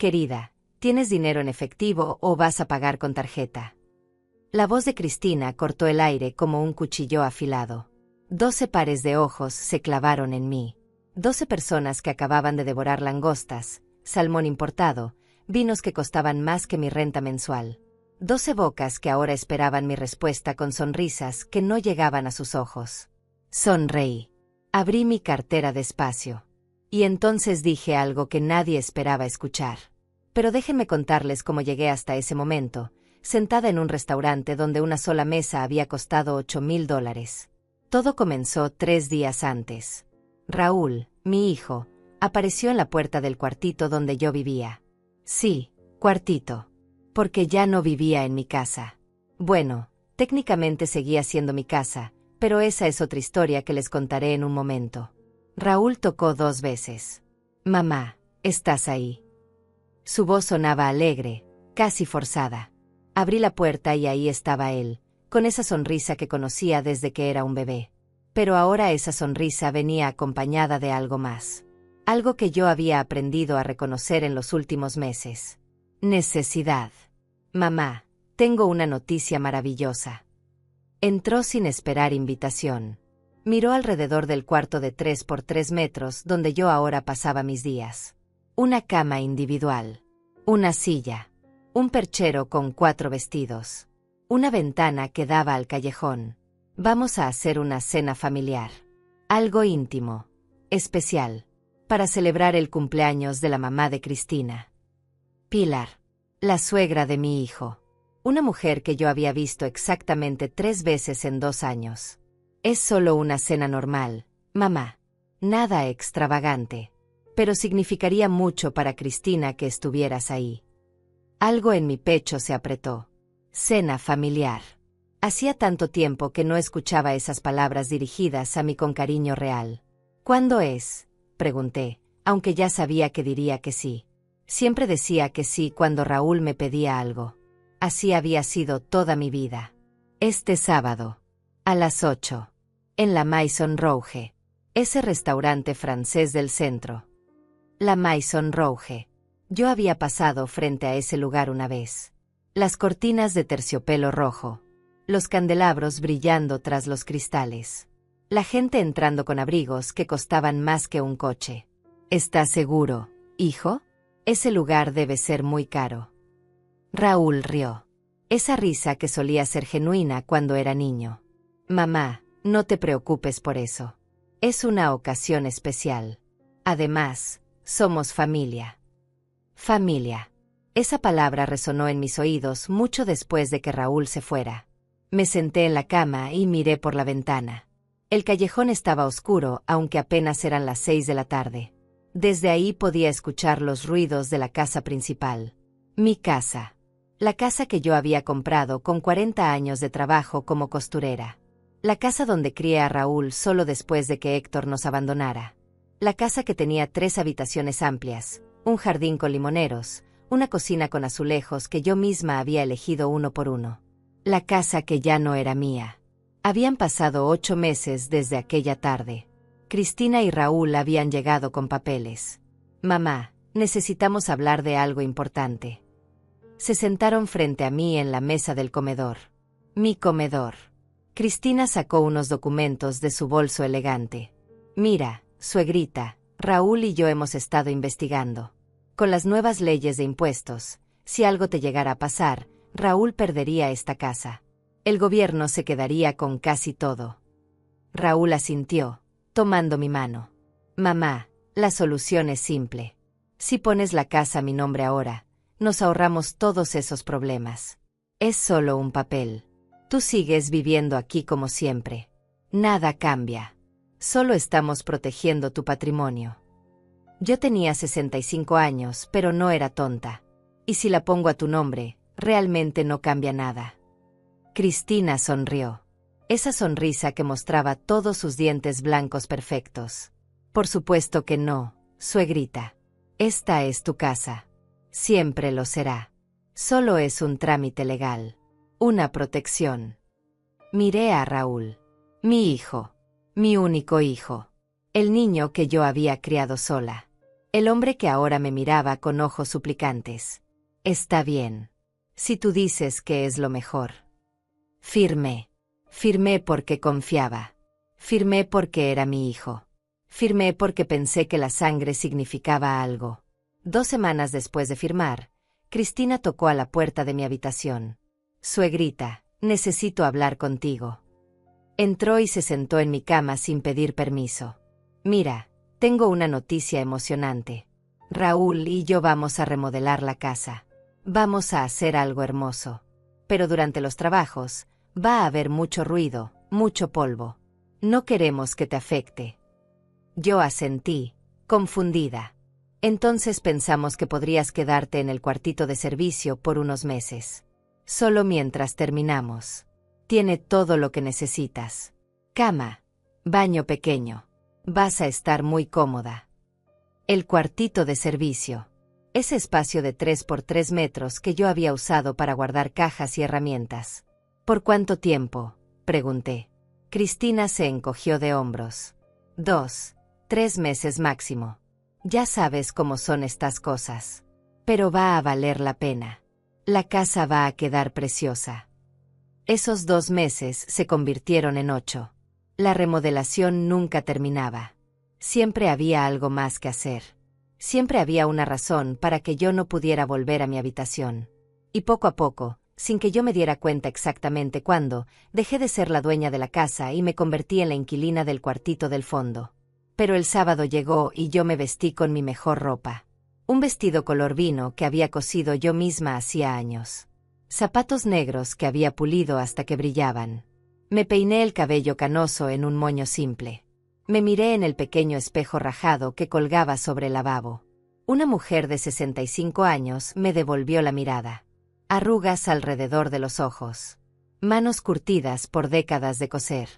Querida, ¿tienes dinero en efectivo o vas a pagar con tarjeta? La voz de Cristina cortó el aire como un cuchillo afilado. 12 pares de ojos se clavaron en mí. 12 personas que acababan de devorar langostas, salmón importado, vinos que costaban más que mi renta mensual. 12 bocas que ahora esperaban mi respuesta con sonrisas que no llegaban a sus ojos. Sonreí. Abrí mi cartera despacio. Y entonces dije algo que nadie esperaba escuchar. Pero déjenme contarles cómo llegué hasta ese momento, sentada en un restaurante donde una sola mesa había costado $8,000. Todo comenzó 3 días antes. Raúl, mi hijo, apareció en la puerta del cuartito donde yo vivía. Sí, cuartito. Porque ya no vivía en mi casa. Bueno, técnicamente seguía siendo mi casa, pero esa es otra historia que les contaré en un momento. Raúl tocó 2 veces. Mamá, ¿estás ahí? Su voz sonaba alegre, casi forzada. Abrí la puerta y ahí estaba él, con esa sonrisa que conocía desde que era un bebé. Pero ahora esa sonrisa venía acompañada de algo más. Algo que yo había aprendido a reconocer en los últimos meses. Necesidad. Mamá, tengo una noticia maravillosa. Entró sin esperar invitación. Miró alrededor del cuarto de 3 por 3 metros donde yo ahora pasaba mis días. Una cama individual. Una silla. Un perchero con 4 vestidos. Una ventana que daba al callejón. Vamos a hacer una cena familiar. Algo íntimo. Especial. Para celebrar el cumpleaños de la mamá de Cristina. Pilar. La suegra de mi hijo. Una mujer que yo había visto exactamente 3 veces en 2 años. Es solo una cena normal, mamá. Nada extravagante. Pero significaría mucho para Cristina que estuvieras ahí. Algo en mi pecho se apretó. Cena familiar. Hacía tanto tiempo que no escuchaba esas palabras dirigidas a mí con cariño real. ¿Cuándo es?, pregunté, aunque ya sabía que diría que sí. Siempre decía que sí cuando Raúl me pedía algo. Así había sido toda mi vida. Este sábado. A las 8. En la Maison Rouge. Ese restaurante francés del centro. La Maison Rouge. Yo había pasado frente a ese lugar una vez. Las cortinas de terciopelo rojo. Los candelabros brillando tras los cristales. La gente entrando con abrigos que costaban más que un coche. ¿Estás seguro, hijo? Ese lugar debe ser muy caro. Raúl rió. Esa risa que solía ser genuina cuando era niño. Mamá, no te preocupes por eso. Es una ocasión especial. Además, somos familia. Familia. Esa palabra resonó en mis oídos mucho después de que Raúl se fuera. Me senté en la cama y miré por la ventana. El callejón estaba oscuro, aunque apenas eran las 6 de la tarde. Desde ahí podía escuchar los ruidos de la casa principal. Mi casa. La casa que yo había comprado con 40 años de trabajo como costurera. La casa donde crié a Raúl solo después de que Héctor nos abandonara. La casa que tenía 3 habitaciones amplias, un jardín con limoneros, una cocina con azulejos que yo misma había elegido uno por uno. La casa que ya no era mía. Habían pasado 8 meses desde aquella tarde. Cristina y Raúl habían llegado con papeles. Mamá, necesitamos hablar de algo importante. Se sentaron frente a mí en la mesa del comedor. Mi comedor. Cristina sacó unos documentos de su bolso elegante. Mira, suegrita, Raúl y yo hemos estado investigando. Con las nuevas leyes de impuestos, si algo te llegara a pasar, Raúl perdería esta casa. El gobierno se quedaría con casi todo. Raúl asintió, tomando mi mano. Mamá, la solución es simple. Si pones la casa a mi nombre ahora, nos ahorramos todos esos problemas. Es solo un papel. Tú sigues viviendo aquí como siempre. Nada cambia. Solo estamos protegiendo tu patrimonio. Yo tenía 65 años, pero no era tonta. Y si la pongo a tu nombre, realmente no cambia nada. Cristina sonrió. Esa sonrisa que mostraba todos sus dientes blancos perfectos. Por supuesto que no, suegrita. Esta es tu casa. Siempre lo será. Solo es un trámite legal. Una protección. Miré a Raúl. Mi hijo. Mi único hijo. El niño que yo había criado sola. El hombre que ahora me miraba con ojos suplicantes. Está bien. Si tú dices que es lo mejor. Firmé. Firmé porque confiaba. Firmé porque era mi hijo. Firmé porque pensé que la sangre significaba algo. 2 semanas después de firmar, Cristina tocó a la puerta de mi habitación. Suegrita, necesito hablar contigo. Entró y se sentó en mi cama sin pedir permiso. Mira, tengo una noticia emocionante. Raúl y yo vamos a remodelar la casa. Vamos a hacer algo hermoso. Pero durante los trabajos, va a haber mucho ruido, mucho polvo. No queremos que te afecte. Yo asentí, confundida. Entonces pensamos que podrías quedarte en el cuartito de servicio por unos meses. Solo mientras terminamos. Tiene todo lo que necesitas. Cama, baño pequeño. Vas a estar muy cómoda. El cuartito de servicio. Ese espacio de 3 por 3 metros que yo había usado para guardar cajas y herramientas. ¿Por cuánto tiempo?, pregunté. Cristina se encogió de hombros. 2, 3 meses máximo. Ya sabes cómo son estas cosas. Pero va a valer la pena. La casa va a quedar preciosa. Esos 2 meses se convirtieron en 8. La remodelación nunca terminaba. Siempre había algo más que hacer. Siempre había una razón para que yo no pudiera volver a mi habitación. Y poco a poco, sin que yo me diera cuenta exactamente cuándo, dejé de ser la dueña de la casa y me convertí en la inquilina del cuartito del fondo. Pero el sábado llegó y yo me vestí con mi mejor ropa. Un vestido color vino que había cosido yo misma hacía años. Zapatos negros que había pulido hasta que brillaban. Me peiné el cabello canoso en un moño simple. Me miré en el pequeño espejo rajado que colgaba sobre el lavabo. Una mujer de 65 años me devolvió la mirada. Arrugas alrededor de los ojos. Manos curtidas por décadas de coser.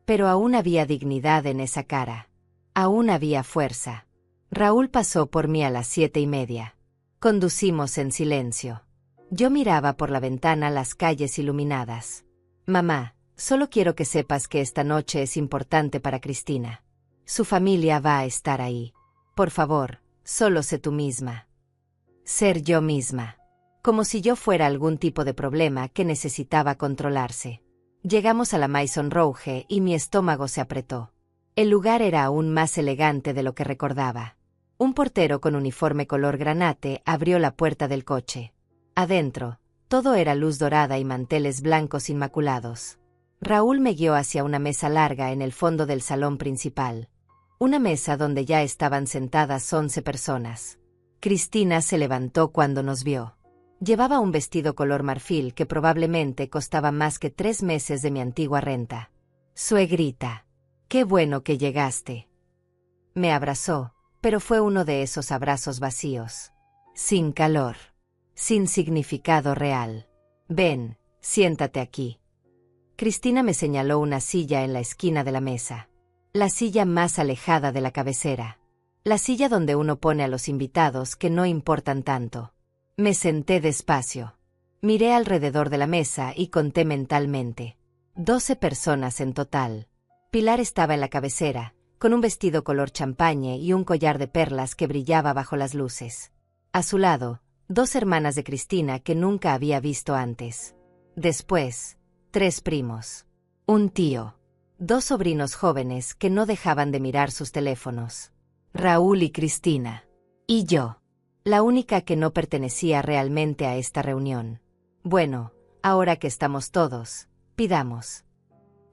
Pero aún había dignidad en esa cara. Aún había fuerza. Raúl pasó por mí a las 7:30. Conducimos en silencio. Yo miraba por la ventana las calles iluminadas. Mamá, solo quiero que sepas que esta noche es importante para Cristina. Su familia va a estar ahí. Por favor, solo sé tú misma. Ser yo misma. Como si yo fuera algún tipo de problema que necesitaba controlarse. Llegamos a la Maison Rouge y mi estómago se apretó. El lugar era aún más elegante de lo que recordaba. Un portero con uniforme color granate abrió la puerta del coche. Adentro, todo era luz dorada y manteles blancos inmaculados. Raúl me guió hacia una mesa larga en el fondo del salón principal. Una mesa donde ya estaban sentadas 11 personas. Cristina se levantó cuando nos vio. Llevaba un vestido color marfil que probablemente costaba más que 3 meses de mi antigua renta. Suegrita, qué bueno que llegaste. Me abrazó, pero fue uno de esos abrazos vacíos. Sin calor. Sin significado real. Ven, siéntate aquí. Cristina me señaló una silla en la esquina de la mesa. La silla más alejada de la cabecera. La silla donde uno pone a los invitados que no importan tanto. Me senté despacio. Miré alrededor de la mesa y conté mentalmente. 12 personas en total. Pilar estaba en la cabecera, con un vestido color champaña y un collar de perlas que brillaba bajo las luces. A su lado, 2 hermanas de Cristina que nunca había visto antes. Después, 3 primos. Un tío. 2 sobrinos jóvenes que no dejaban de mirar sus teléfonos. Raúl y Cristina. Y yo. La única que no pertenecía realmente a esta reunión. Bueno, ahora que estamos todos, pidamos.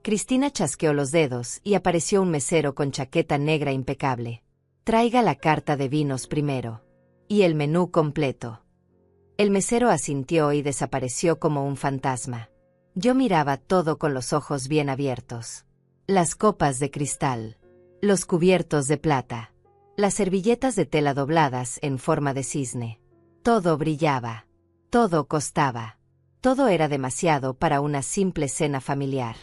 Cristina chasqueó los dedos y apareció un mesero con chaqueta negra impecable. Traiga la carta de vinos primero. Y el menú completo. El mesero asintió y desapareció como un fantasma. Yo miraba todo con los ojos bien abiertos. Las copas de cristal. Los cubiertos de plata. Las servilletas de tela dobladas en forma de cisne. Todo brillaba. Todo costaba. Todo era demasiado para una simple cena familiar.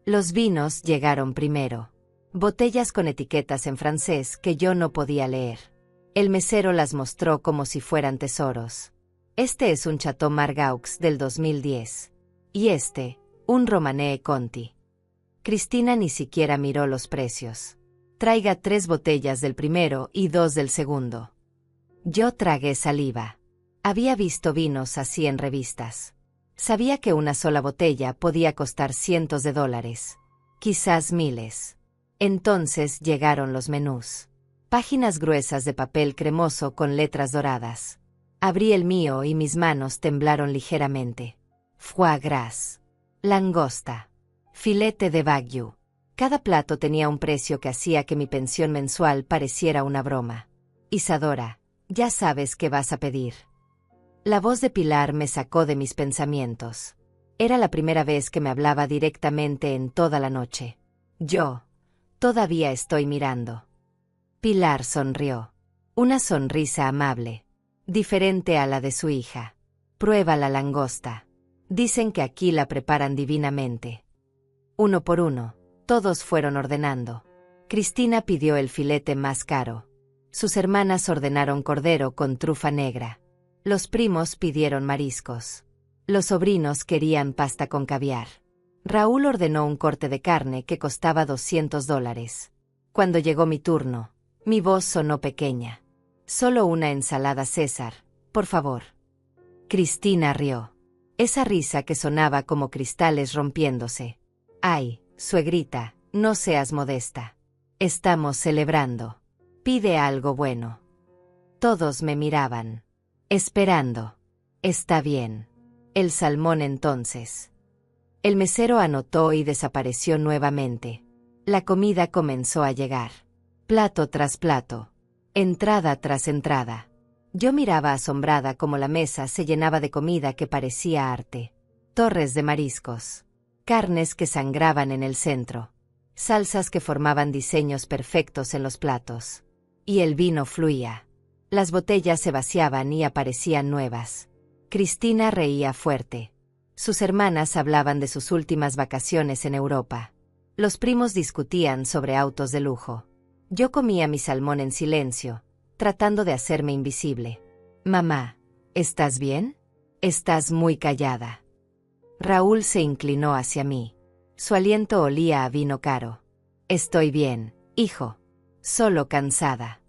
Los vinos llegaron primero. Botellas con etiquetas en francés que yo no podía leer. El mesero las mostró como si fueran tesoros. Este es un Chateau Margaux del 2010. Y este, un Romanée Conti. Cristina ni siquiera miró los precios. Traiga 3 botellas del primero y 2 del segundo. Yo tragué saliva. Había visto vinos así en revistas. Sabía que una sola botella podía costar cientos de dólares. Quizás miles. Entonces llegaron los menús. Páginas gruesas de papel cremoso con letras doradas. Abrí el mío y mis manos temblaron ligeramente. Foie gras. Langosta. Filete de wagyu. Cada plato tenía un precio que hacía que mi pensión mensual pareciera una broma. Isadora, ya sabes qué vas a pedir. La voz de Pilar me sacó de mis pensamientos. Era la primera vez que me hablaba directamente en toda la noche. Yo todavía estoy mirando. Pilar sonrió. Una sonrisa amable. Diferente a la de su hija. Prueba la langosta. Dicen que aquí la preparan divinamente. Uno por uno, todos fueron ordenando. Cristina pidió el filete más caro. Sus hermanas ordenaron cordero con trufa negra. Los primos pidieron mariscos. Los sobrinos querían pasta con caviar. Raúl ordenó un corte de carne que costaba $200. Cuando llegó mi turno, mi voz sonó pequeña. Solo una ensalada César, por favor. Cristina rió. Esa risa que sonaba como cristales rompiéndose. Ay, suegrita, no seas modesta. Estamos celebrando. Pide algo bueno. Todos me miraban. Esperando. Está bien. El salmón entonces. El mesero anotó y desapareció nuevamente. La comida comenzó a llegar. Plato tras plato. Entrada tras entrada. Yo miraba asombrada cómo la mesa se llenaba de comida que parecía arte. Torres de mariscos. Carnes que sangraban en el centro. Salsas que formaban diseños perfectos en los platos. Y el vino fluía. Las botellas se vaciaban y aparecían nuevas. Cristina reía fuerte. Sus hermanas hablaban de sus últimas vacaciones en Europa. Los primos discutían sobre autos de lujo. Yo comía mi salmón en silencio, tratando de hacerme invisible. Mamá, ¿estás bien? Estás muy callada. Raúl se inclinó hacia mí. Su aliento olía a vino caro. Estoy bien, hijo. Solo cansada.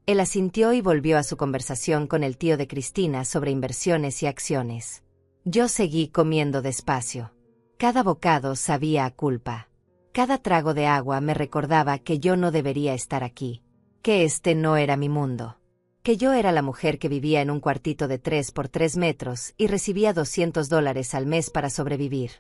Él asintió y volvió a su conversación con el tío de Cristina sobre inversiones y acciones. Yo seguí comiendo despacio. Cada bocado sabía a culpa. Cada trago de agua me recordaba que yo no debería estar aquí. Que este no era mi mundo. Que yo era la mujer que vivía en un cuartito de 3 por 3 metros y recibía $200 al mes para sobrevivir.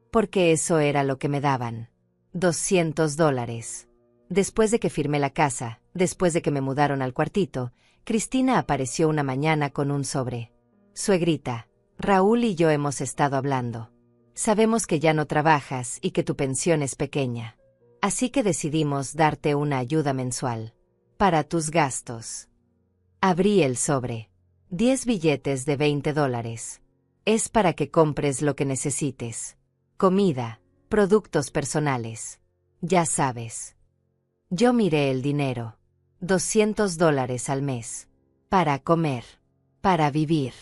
Porque eso era lo que me daban. $200. Después de que firmé la casa, después de que me mudaron al cuartito, Cristina apareció una mañana con un sobre. Suegrita, Raúl y yo hemos estado hablando. Sabemos que ya no trabajas y que tu pensión es pequeña. Así que decidimos darte una ayuda mensual. Para tus gastos. Abrí el sobre. 10 billetes de $20. Es para que compres lo que necesites. Comida, productos personales. Ya sabes. Yo miré el dinero. $200 al mes. Para comer. Para vivir.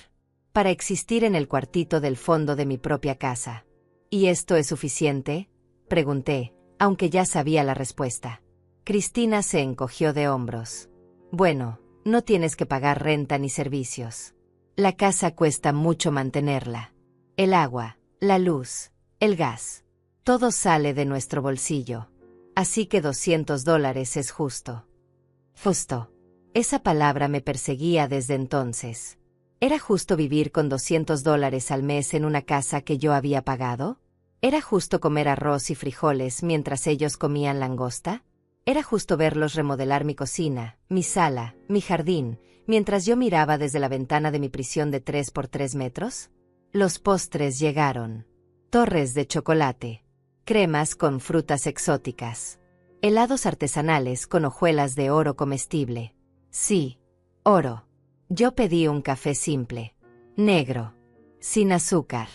Para existir en el cuartito del fondo de mi propia casa. ¿Y esto es suficiente? Pregunté, aunque ya sabía la respuesta. Cristina se encogió de hombros. Bueno, no tienes que pagar renta ni servicios. La casa cuesta mucho mantenerla. El agua, la luz, el gas. Todo sale de nuestro bolsillo. Así que $200 es justo. Justo. Esa palabra me perseguía desde entonces. ¿Era justo vivir con $200 al mes en una casa que yo había pagado? ¿Era justo comer arroz y frijoles mientras ellos comían langosta? ¿Era justo verlos remodelar mi cocina, mi sala, mi jardín, mientras yo miraba desde la ventana de mi prisión de 3 por 3 metros? Los postres llegaron. Torres de chocolate. Cremas con frutas exóticas. Helados artesanales con hojuelas de oro comestible. Sí, oro. Yo pedí un café simple. Negro. Sin azúcar.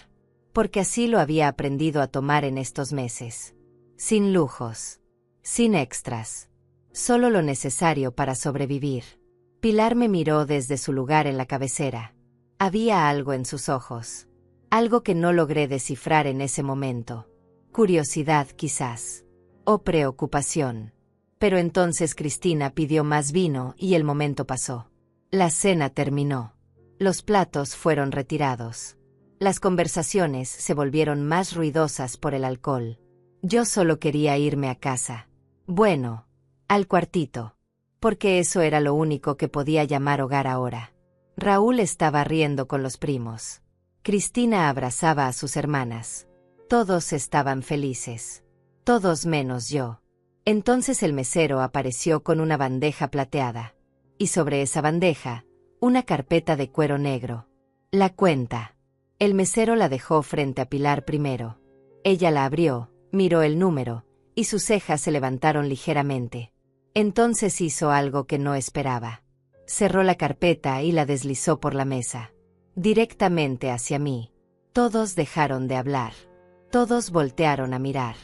Porque así lo había aprendido a tomar en estos meses. Sin lujos. Sin extras. Solo lo necesario para sobrevivir. Pilar me miró desde su lugar en la cabecera. Había algo en sus ojos. Algo que no logré descifrar en ese momento. Curiosidad quizás. O preocupación. Pero entonces Cristina pidió más vino y el momento pasó. La cena terminó. Los platos fueron retirados. Las conversaciones se volvieron más ruidosas por el alcohol. Yo solo quería irme a casa. Bueno, al cuartito. Porque eso era lo único que podía llamar hogar ahora. Raúl estaba riendo con los primos. Cristina abrazaba a sus hermanas. Todos estaban felices. Todos menos yo. Entonces el mesero apareció con una bandeja plateada. Y sobre esa bandeja, una carpeta de cuero negro. La cuenta. El mesero la dejó frente a Pilar primero. Ella la abrió, miró el número, y sus cejas se levantaron ligeramente. Entonces hizo algo que no esperaba. Cerró la carpeta y la deslizó por la mesa. Directamente hacia mí. Todos dejaron de hablar. Todos voltearon a mirar.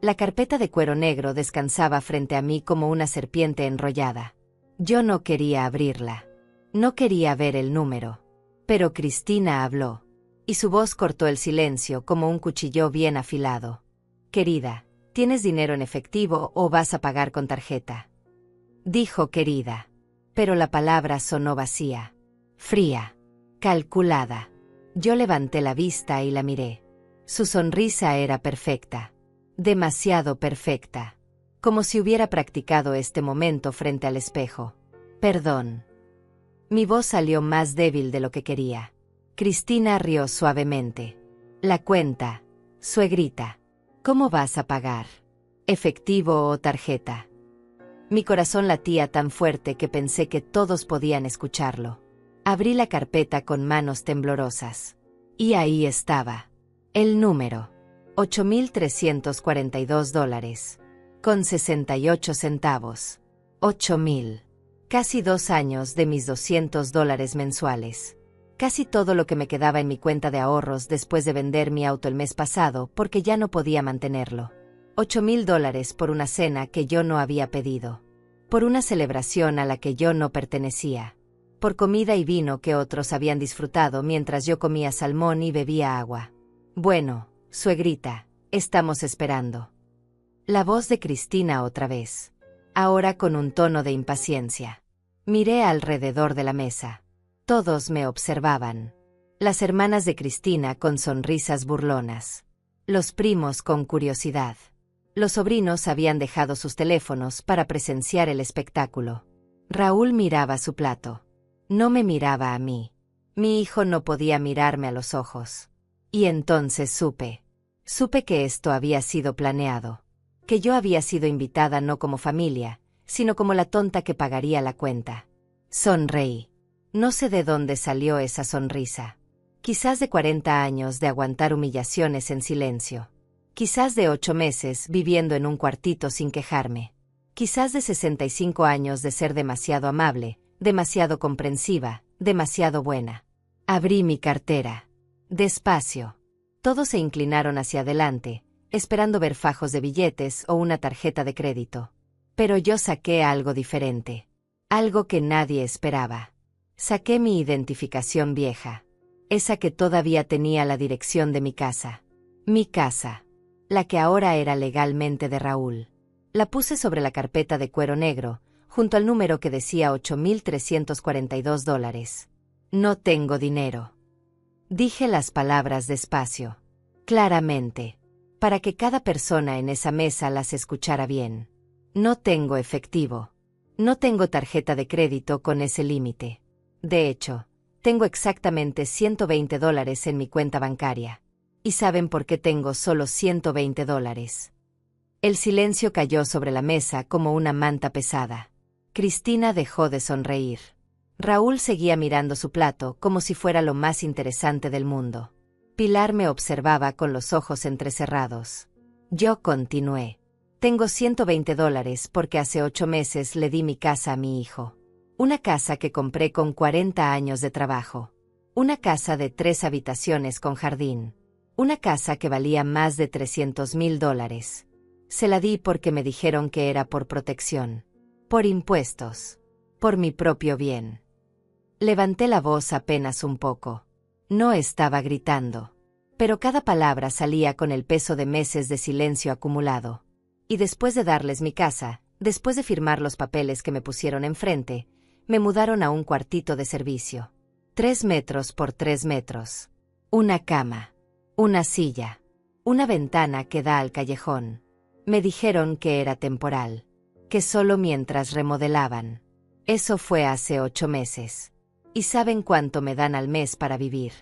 La carpeta de cuero negro descansaba frente a mí como una serpiente enrollada. Yo no quería abrirla. No quería ver el número. Pero Cristina habló. Y su voz cortó el silencio como un cuchillo bien afilado. Querida, ¿tienes dinero en efectivo o vas a pagar con tarjeta? Dijo querida. Pero la palabra sonó vacía. Fría. Calculada. Yo levanté la vista y la miré. Su sonrisa era perfecta. Demasiado perfecta. Como si hubiera practicado este momento frente al espejo. Perdón. Mi voz salió más débil de lo que quería. Cristina rió suavemente. La cuenta, suegrita. ¿Cómo vas a pagar? ¿Efectivo o tarjeta? Mi corazón latía tan fuerte que pensé que todos podían escucharlo. Abrí la carpeta con manos temblorosas. Y ahí estaba. El número. $8,342. Con 68 centavos. 8,000. Casi 2 años de mis $200 mensuales. Casi todo lo que me quedaba en mi cuenta de ahorros después de vender mi auto el mes pasado porque ya no podía mantenerlo. $8,000 por una cena que yo no había pedido. Por una celebración a la que yo no pertenecía. Por comida y vino que otros habían disfrutado mientras yo comía salmón y bebía agua. Bueno, suegrita, estamos esperando. La voz de Cristina otra vez. Ahora con un tono de impaciencia. Miré alrededor de la mesa. Todos me observaban. Las hermanas de Cristina con sonrisas burlonas. Los primos con curiosidad. Los sobrinos habían dejado sus teléfonos para presenciar el espectáculo. Raúl miraba su plato. No me miraba a mí. Mi hijo no podía mirarme a los ojos. Y entonces supe. Supe que esto había sido planeado. Que yo había sido invitada no como familia, sino como la tonta que pagaría la cuenta. Sonreí. No sé de dónde salió esa sonrisa. Quizás de 40 años de aguantar humillaciones en silencio. Quizás de 8 meses viviendo en un cuartito sin quejarme. Quizás de 65 años de ser demasiado amable, demasiado comprensiva, demasiado buena. Abrí mi cartera. Despacio. Todos se inclinaron hacia adelante, esperando ver fajos de billetes o una tarjeta de crédito. Pero yo saqué algo diferente. Algo que nadie esperaba. Saqué mi identificación vieja. Esa que todavía tenía la dirección de mi casa. Mi casa. La que ahora era legalmente de Raúl. La puse sobre la carpeta de cuero negro, junto al número que decía $8,342. No tengo dinero. Dije las palabras despacio. Claramente. Para que cada persona en esa mesa las escuchara bien. No tengo efectivo. No tengo tarjeta de crédito con ese límite. De hecho, tengo exactamente $120 en mi cuenta bancaria. ¿Y saben por qué tengo solo $120? El silencio cayó sobre la mesa como una manta pesada. Cristina dejó de sonreír. Raúl seguía mirando su plato como si fuera lo más interesante del mundo. Pilar me observaba con los ojos entrecerrados. Yo continué. Tengo $120 porque hace 8 meses le di mi casa a mi hijo. Una casa que compré con 40 años de trabajo. Una casa de 3 habitaciones con jardín. Una casa que valía más de $300,000. Se la di porque me dijeron que era por protección. Por impuestos. Por mi propio bien. Levanté la voz apenas un poco. No estaba gritando. Pero cada palabra salía con el peso de meses de silencio acumulado. Y después de darles mi casa, después de firmar los papeles que me pusieron enfrente, me mudaron a un cuartito de servicio. 3 metros por 3 metros. Una cama. Una silla. Una ventana que da al callejón. Me dijeron que era temporal. Que solo mientras remodelaban. Eso fue hace 8 meses. ¿Y saben cuánto me dan al mes para vivir?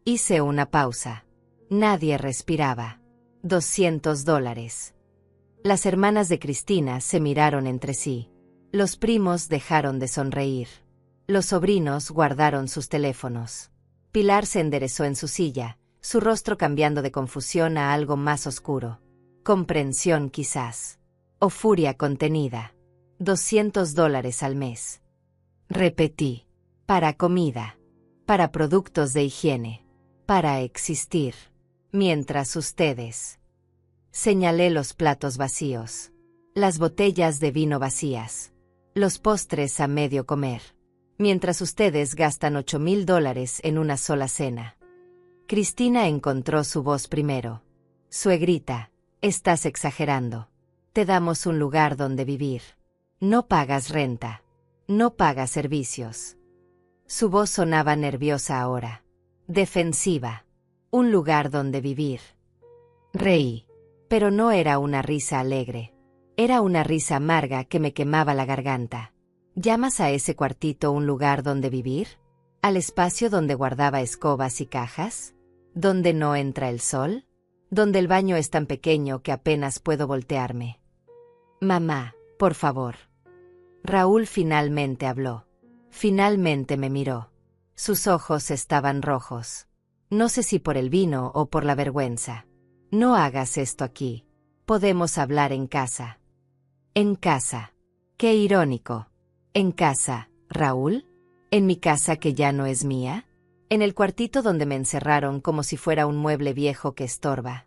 Hice una pausa. Nadie respiraba. $200. Las hermanas de Cristina se miraron entre sí. Los primos dejaron de sonreír. Los sobrinos guardaron sus teléfonos. Pilar se enderezó en su silla, su rostro cambiando de confusión a algo más oscuro. Comprensión quizás. O furia contenida. $200 al mes. Repetí. Para comida. Para productos de higiene. Para existir. Mientras ustedes. Señalé los platos vacíos. Las botellas de vino vacías. Los postres a medio comer. Mientras ustedes gastan $8,000 en una sola cena. Cristina encontró su voz primero. Suegrita, estás exagerando. Te damos un lugar donde vivir. No pagas renta. No pagas servicios. Su voz sonaba nerviosa ahora. Defensiva. Un lugar donde vivir. Reí. Pero no era una risa alegre. Era una risa amarga que me quemaba la garganta. ¿Llamas a ese cuartito un lugar donde vivir? ¿Al espacio donde guardaba escobas y cajas? ¿Donde no entra el sol? ¿Donde el baño es tan pequeño que apenas puedo voltearme? Mamá, por favor. Raúl finalmente habló. Finalmente me miró. Sus ojos estaban rojos. No sé si por el vino o por la vergüenza. No hagas esto aquí. Podemos hablar en casa. En casa. Qué irónico. ¿En casa, Raúl? ¿En mi casa que ya no es mía? ¿En el cuartito donde me encerraron como si fuera un mueble viejo que estorba?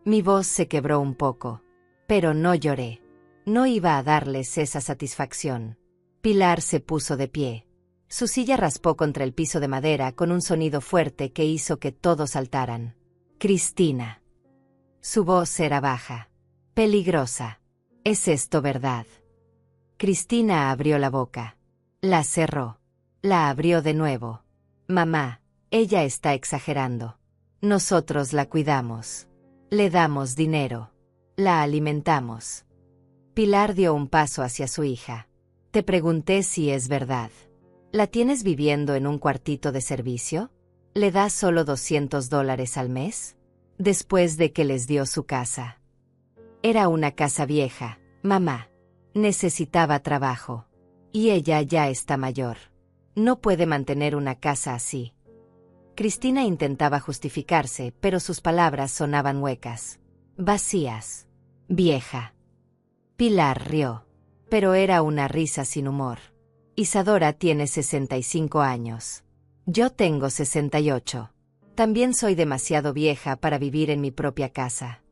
Mi voz se quebró un poco. Pero no lloré. No iba a darles esa satisfacción. Pilar se puso de pie. Su silla raspó contra el piso de madera con un sonido fuerte que hizo que todos saltaran. Cristina. Su voz era baja. Peligrosa. ¿Es esto verdad? Cristina abrió la boca. La cerró. La abrió de nuevo. Mamá, ella está exagerando. Nosotros la cuidamos. Le damos dinero. La alimentamos. Pilar dio un paso hacia su hija. Te pregunté si es verdad. ¿La tienes viviendo en un cuartito de servicio? ¿Le das solo $200 al mes? Después de que les dio su casa. Era una casa vieja, mamá. Necesitaba trabajo. Y ella ya está mayor. No puede mantener una casa así. Cristina intentaba justificarse, pero sus palabras sonaban huecas. Vacías. Vieja. Pilar rió. Pero era una risa sin humor. Isadora tiene 65 años. Yo tengo 68. También soy demasiado vieja para vivir en mi propia casa.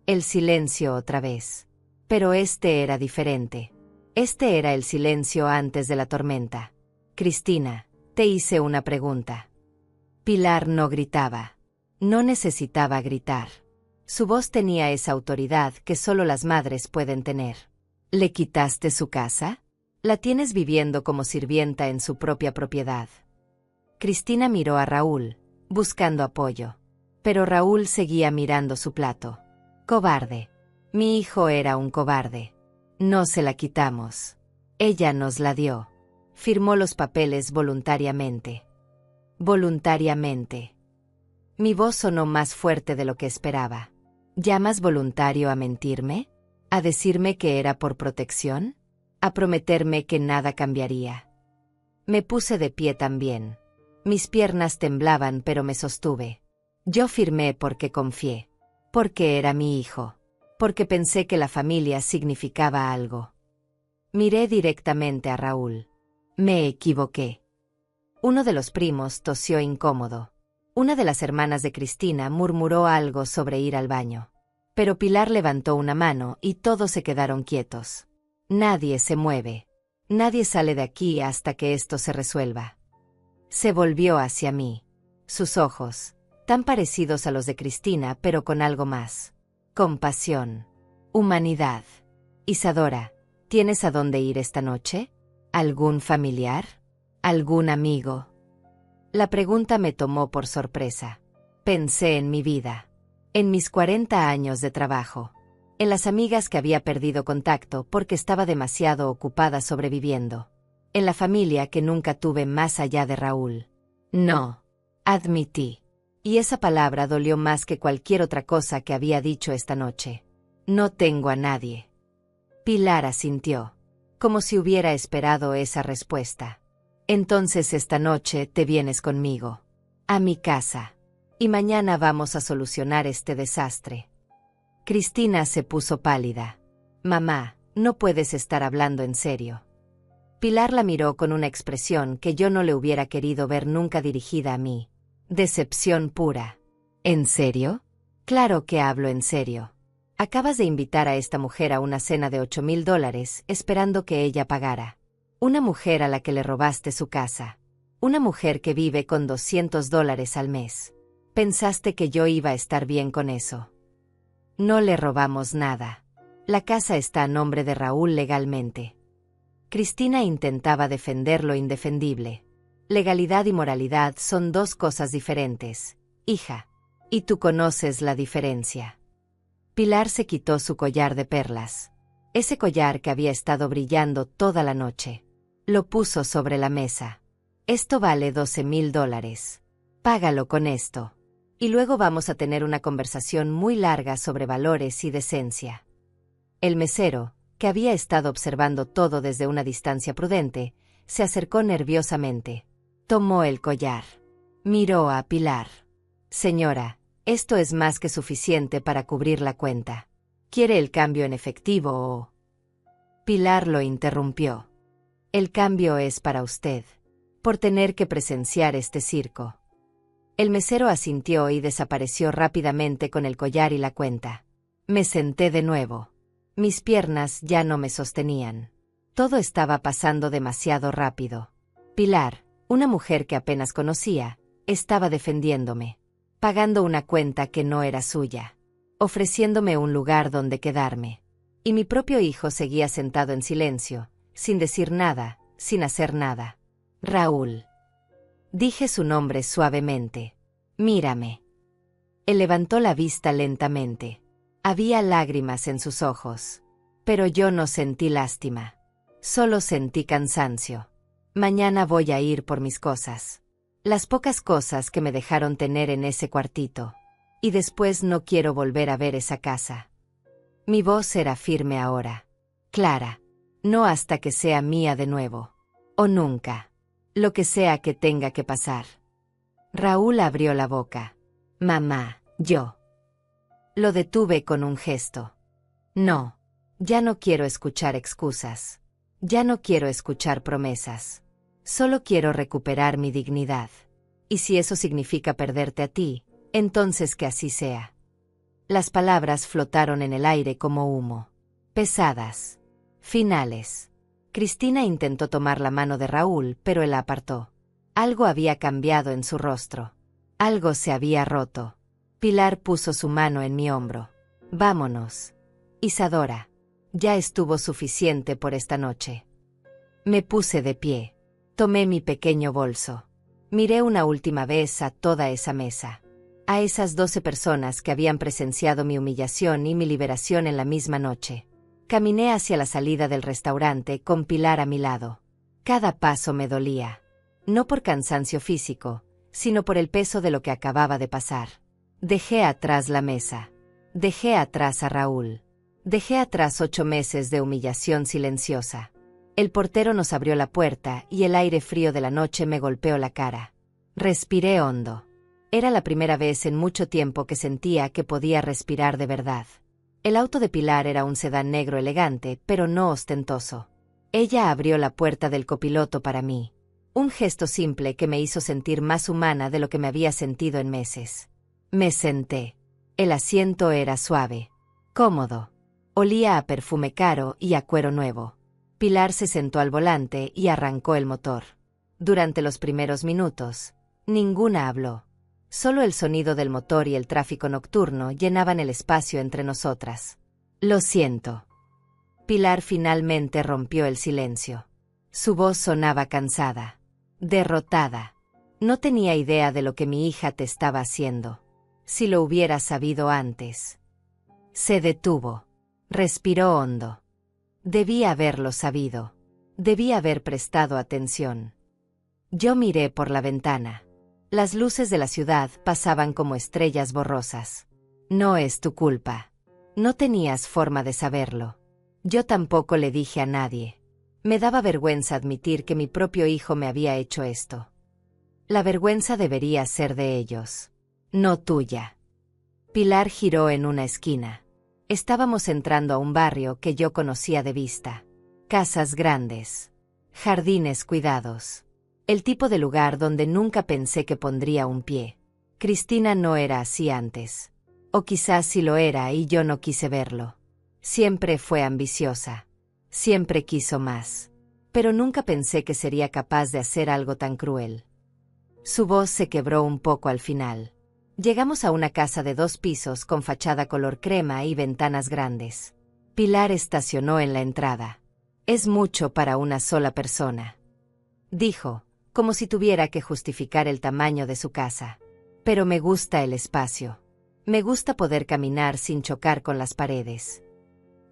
El silencio otra vez. Pero este era diferente. Este era el silencio antes de la tormenta. Cristina, te hice una pregunta. Pilar no gritaba. No necesitaba gritar. Su voz tenía esa autoridad que solo las madres pueden tener. ¿Le quitaste su casa? ¿La tienes viviendo como sirvienta en su propia propiedad? Cristina miró a Raúl, buscando apoyo. Pero Raúl seguía mirando su plato. Cobarde. Mi hijo era un cobarde. No se la quitamos. Ella nos la dio. Firmó los papeles voluntariamente. Voluntariamente. Mi voz sonó más fuerte de lo que esperaba. ¿Llamas voluntario a mentirme? ¿A decirme que era por protección? ¿A prometerme que nada cambiaría? Me puse de pie también. Mis piernas temblaban, pero me sostuve. Yo firmé porque confié. Porque era mi hijo. Porque pensé que la familia significaba algo. Miré directamente a Raúl. Me equivoqué. Uno de los primos tosió incómodo. Una de las hermanas de Cristina murmuró algo sobre ir al baño. Pero Pilar levantó una mano y todos se quedaron quietos. Nadie se mueve. Nadie sale de aquí hasta que esto se resuelva. Se volvió hacia mí. Sus ojos, tan parecidos a los de Cristina, pero con algo más. Compasión. Humanidad. Isadora, ¿tienes a dónde ir esta noche? ¿Algún familiar? ¿Algún amigo? La pregunta me tomó por sorpresa. Pensé en mi vida, en mis 40 años de trabajo, en las amigas que había perdido contacto porque estaba demasiado ocupada sobreviviendo, en la familia que nunca tuve más allá de Raúl. No, admití. Y esa palabra dolió más que cualquier otra cosa que había dicho esta noche. No tengo a nadie. Pilar asintió, como si hubiera esperado esa respuesta. Entonces esta noche te vienes conmigo, a mi casa, y mañana vamos a solucionar este desastre. Cristina se puso pálida. Mamá, no puedes estar hablando en serio. Pilar la miró con una expresión que yo no le hubiera querido ver nunca dirigida a mí. Decepción pura. ¿En serio? Claro que hablo en serio. Acabas de invitar a esta mujer a una cena de $8,000 esperando que ella pagara. Una mujer a la que le robaste su casa. Una mujer que vive con $200 al mes. ¿Pensaste que yo iba a estar bien con eso? No le robamos nada. La casa está a nombre de Raúl legalmente. Cristina intentaba defender lo indefendible. Legalidad y moralidad son dos cosas diferentes, hija. Y tú conoces la diferencia. Pilar se quitó su collar de perlas. Ese collar que había estado brillando toda la noche. Lo puso sobre la mesa. Esto vale $12,000. Págalo con esto. Y luego vamos a tener una conversación muy larga sobre valores y decencia. El mesero, que había estado observando todo desde una distancia prudente, se acercó nerviosamente. Tomó el collar. Miró a Pilar. Señora, esto es más que suficiente para cubrir la cuenta. ¿Quiere el cambio en efectivo o...? Pilar lo interrumpió. El cambio es para usted, por tener que presenciar este circo. El mesero asintió y desapareció rápidamente con el collar y la cuenta. Me senté de nuevo. Mis piernas ya no me sostenían. Todo estaba pasando demasiado rápido. Pilar, una mujer que apenas conocía, estaba defendiéndome, pagando una cuenta que no era suya, ofreciéndome un lugar donde quedarme. Y mi propio hijo seguía sentado en silencio, sin decir nada, sin hacer nada. Raúl. Dije su nombre suavemente. Mírame. Él levantó la vista lentamente. Había lágrimas en sus ojos. Pero yo no sentí lástima. Solo sentí cansancio. Mañana voy a ir por mis cosas. Las pocas cosas que me dejaron tener en ese cuartito. Y después no quiero volver a ver esa casa. Mi voz era firme ahora. Clara. No hasta que sea mía de nuevo. O nunca. Lo que sea que tenga que pasar. Raúl abrió la boca. Mamá, yo. Lo detuve con un gesto. No. Ya no quiero escuchar excusas. Ya no quiero escuchar promesas. Solo quiero recuperar mi dignidad. Y si eso significa perderte a ti, entonces que así sea. Las palabras flotaron en el aire como humo. Pesadas. Finales. Cristina intentó tomar la mano de Raúl, pero él la apartó. Algo había cambiado en su rostro. Algo se había roto. Pilar puso su mano en mi hombro. Vámonos. Isadora. Ya estuvo suficiente por esta noche. Me puse de pie. Tomé mi pequeño bolso. Miré una última vez a toda esa mesa. A esas 12 personas que habían presenciado mi humillación y mi liberación en la misma noche. Caminé hacia la salida del restaurante con Pilar a mi lado. Cada paso me dolía. No por cansancio físico, sino por el peso de lo que acababa de pasar. Dejé atrás la mesa. Dejé atrás a Raúl. Dejé atrás 8 meses de humillación silenciosa. El portero nos abrió la puerta y el aire frío de la noche me golpeó la cara. Respiré hondo. Era la primera vez en mucho tiempo que sentía que podía respirar de verdad. El auto de Pilar era un sedán negro elegante, pero no ostentoso. Ella abrió la puerta del copiloto para mí. Un gesto simple que me hizo sentir más humana de lo que me había sentido en meses. Me senté. El asiento era suave, cómodo. Olía a perfume caro y a cuero nuevo. Pilar se sentó al volante y arrancó el motor. Durante los primeros minutos, ninguna habló. Solo el sonido del motor y el tráfico nocturno llenaban el espacio entre nosotras. Lo siento. Pilar finalmente rompió el silencio. Su voz sonaba cansada, derrotada. No tenía idea de lo que mi hija te estaba haciendo. Si lo hubiera sabido antes. Se detuvo. Respiró hondo. Debía haberlo sabido. Debía haber prestado atención. Yo miré por la ventana. Las luces de la ciudad pasaban como estrellas borrosas. No es tu culpa. No tenías forma de saberlo. Yo tampoco le dije a nadie. Me daba vergüenza admitir que mi propio hijo me había hecho esto. La vergüenza debería ser de ellos, no tuya. Pilar giró en una esquina. Estábamos entrando a un barrio que yo conocía de vista. Casas grandes. Jardines cuidados. El tipo de lugar donde nunca pensé que pondría un pie. Cristina no era así antes. O quizás sí lo era y yo no quise verlo. Siempre fue ambiciosa. Siempre quiso más. Pero nunca pensé que sería capaz de hacer algo tan cruel. Su voz se quebró un poco al final. Llegamos a una casa de 2 pisos con fachada color crema y ventanas grandes. Pilar estacionó en la entrada. Es mucho para una sola persona, dijo, como si tuviera que justificar el tamaño de su casa. Pero me gusta el espacio. Me gusta poder caminar sin chocar con las paredes.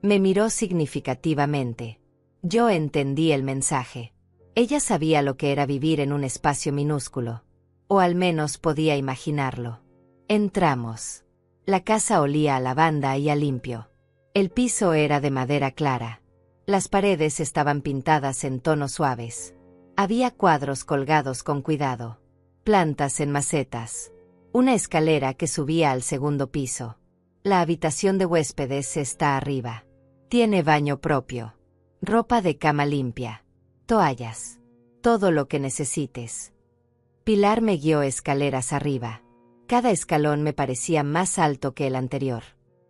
Me miró significativamente. Yo entendí el mensaje. Ella sabía lo que era vivir en un espacio minúsculo. O al menos podía imaginarlo. Entramos. La casa olía a lavanda y a limpio. El piso era de madera clara. Las paredes estaban pintadas en tonos suaves. Había cuadros colgados con cuidado. Plantas en macetas. Una escalera que subía al segundo piso. La habitación de huéspedes está arriba. Tiene baño propio. Ropa de cama limpia. Toallas. Todo lo que necesites. Pilar me guió escaleras arriba. Cada escalón me parecía más alto que el anterior.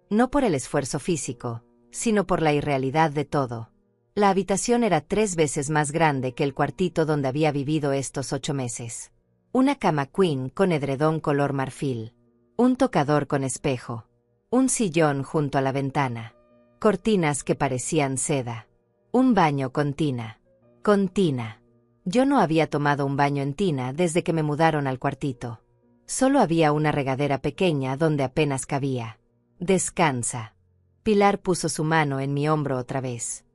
No por el esfuerzo físico, sino por la irrealidad de todo. La habitación era 3 veces más grande que el cuartito donde había vivido estos 8 meses. Una cama queen con edredón color marfil. Un tocador con espejo. Un sillón junto a la ventana. Cortinas que parecían seda. Un baño con tina. Con tina. Yo no había tomado un baño en tina desde que me mudaron al cuartito. Solo había una regadera pequeña donde apenas cabía. Descansa. Pilar puso su mano en mi hombro otra vez.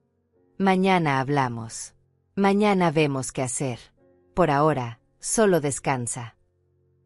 Mañana hablamos. Mañana vemos qué hacer. Por ahora, solo descansa.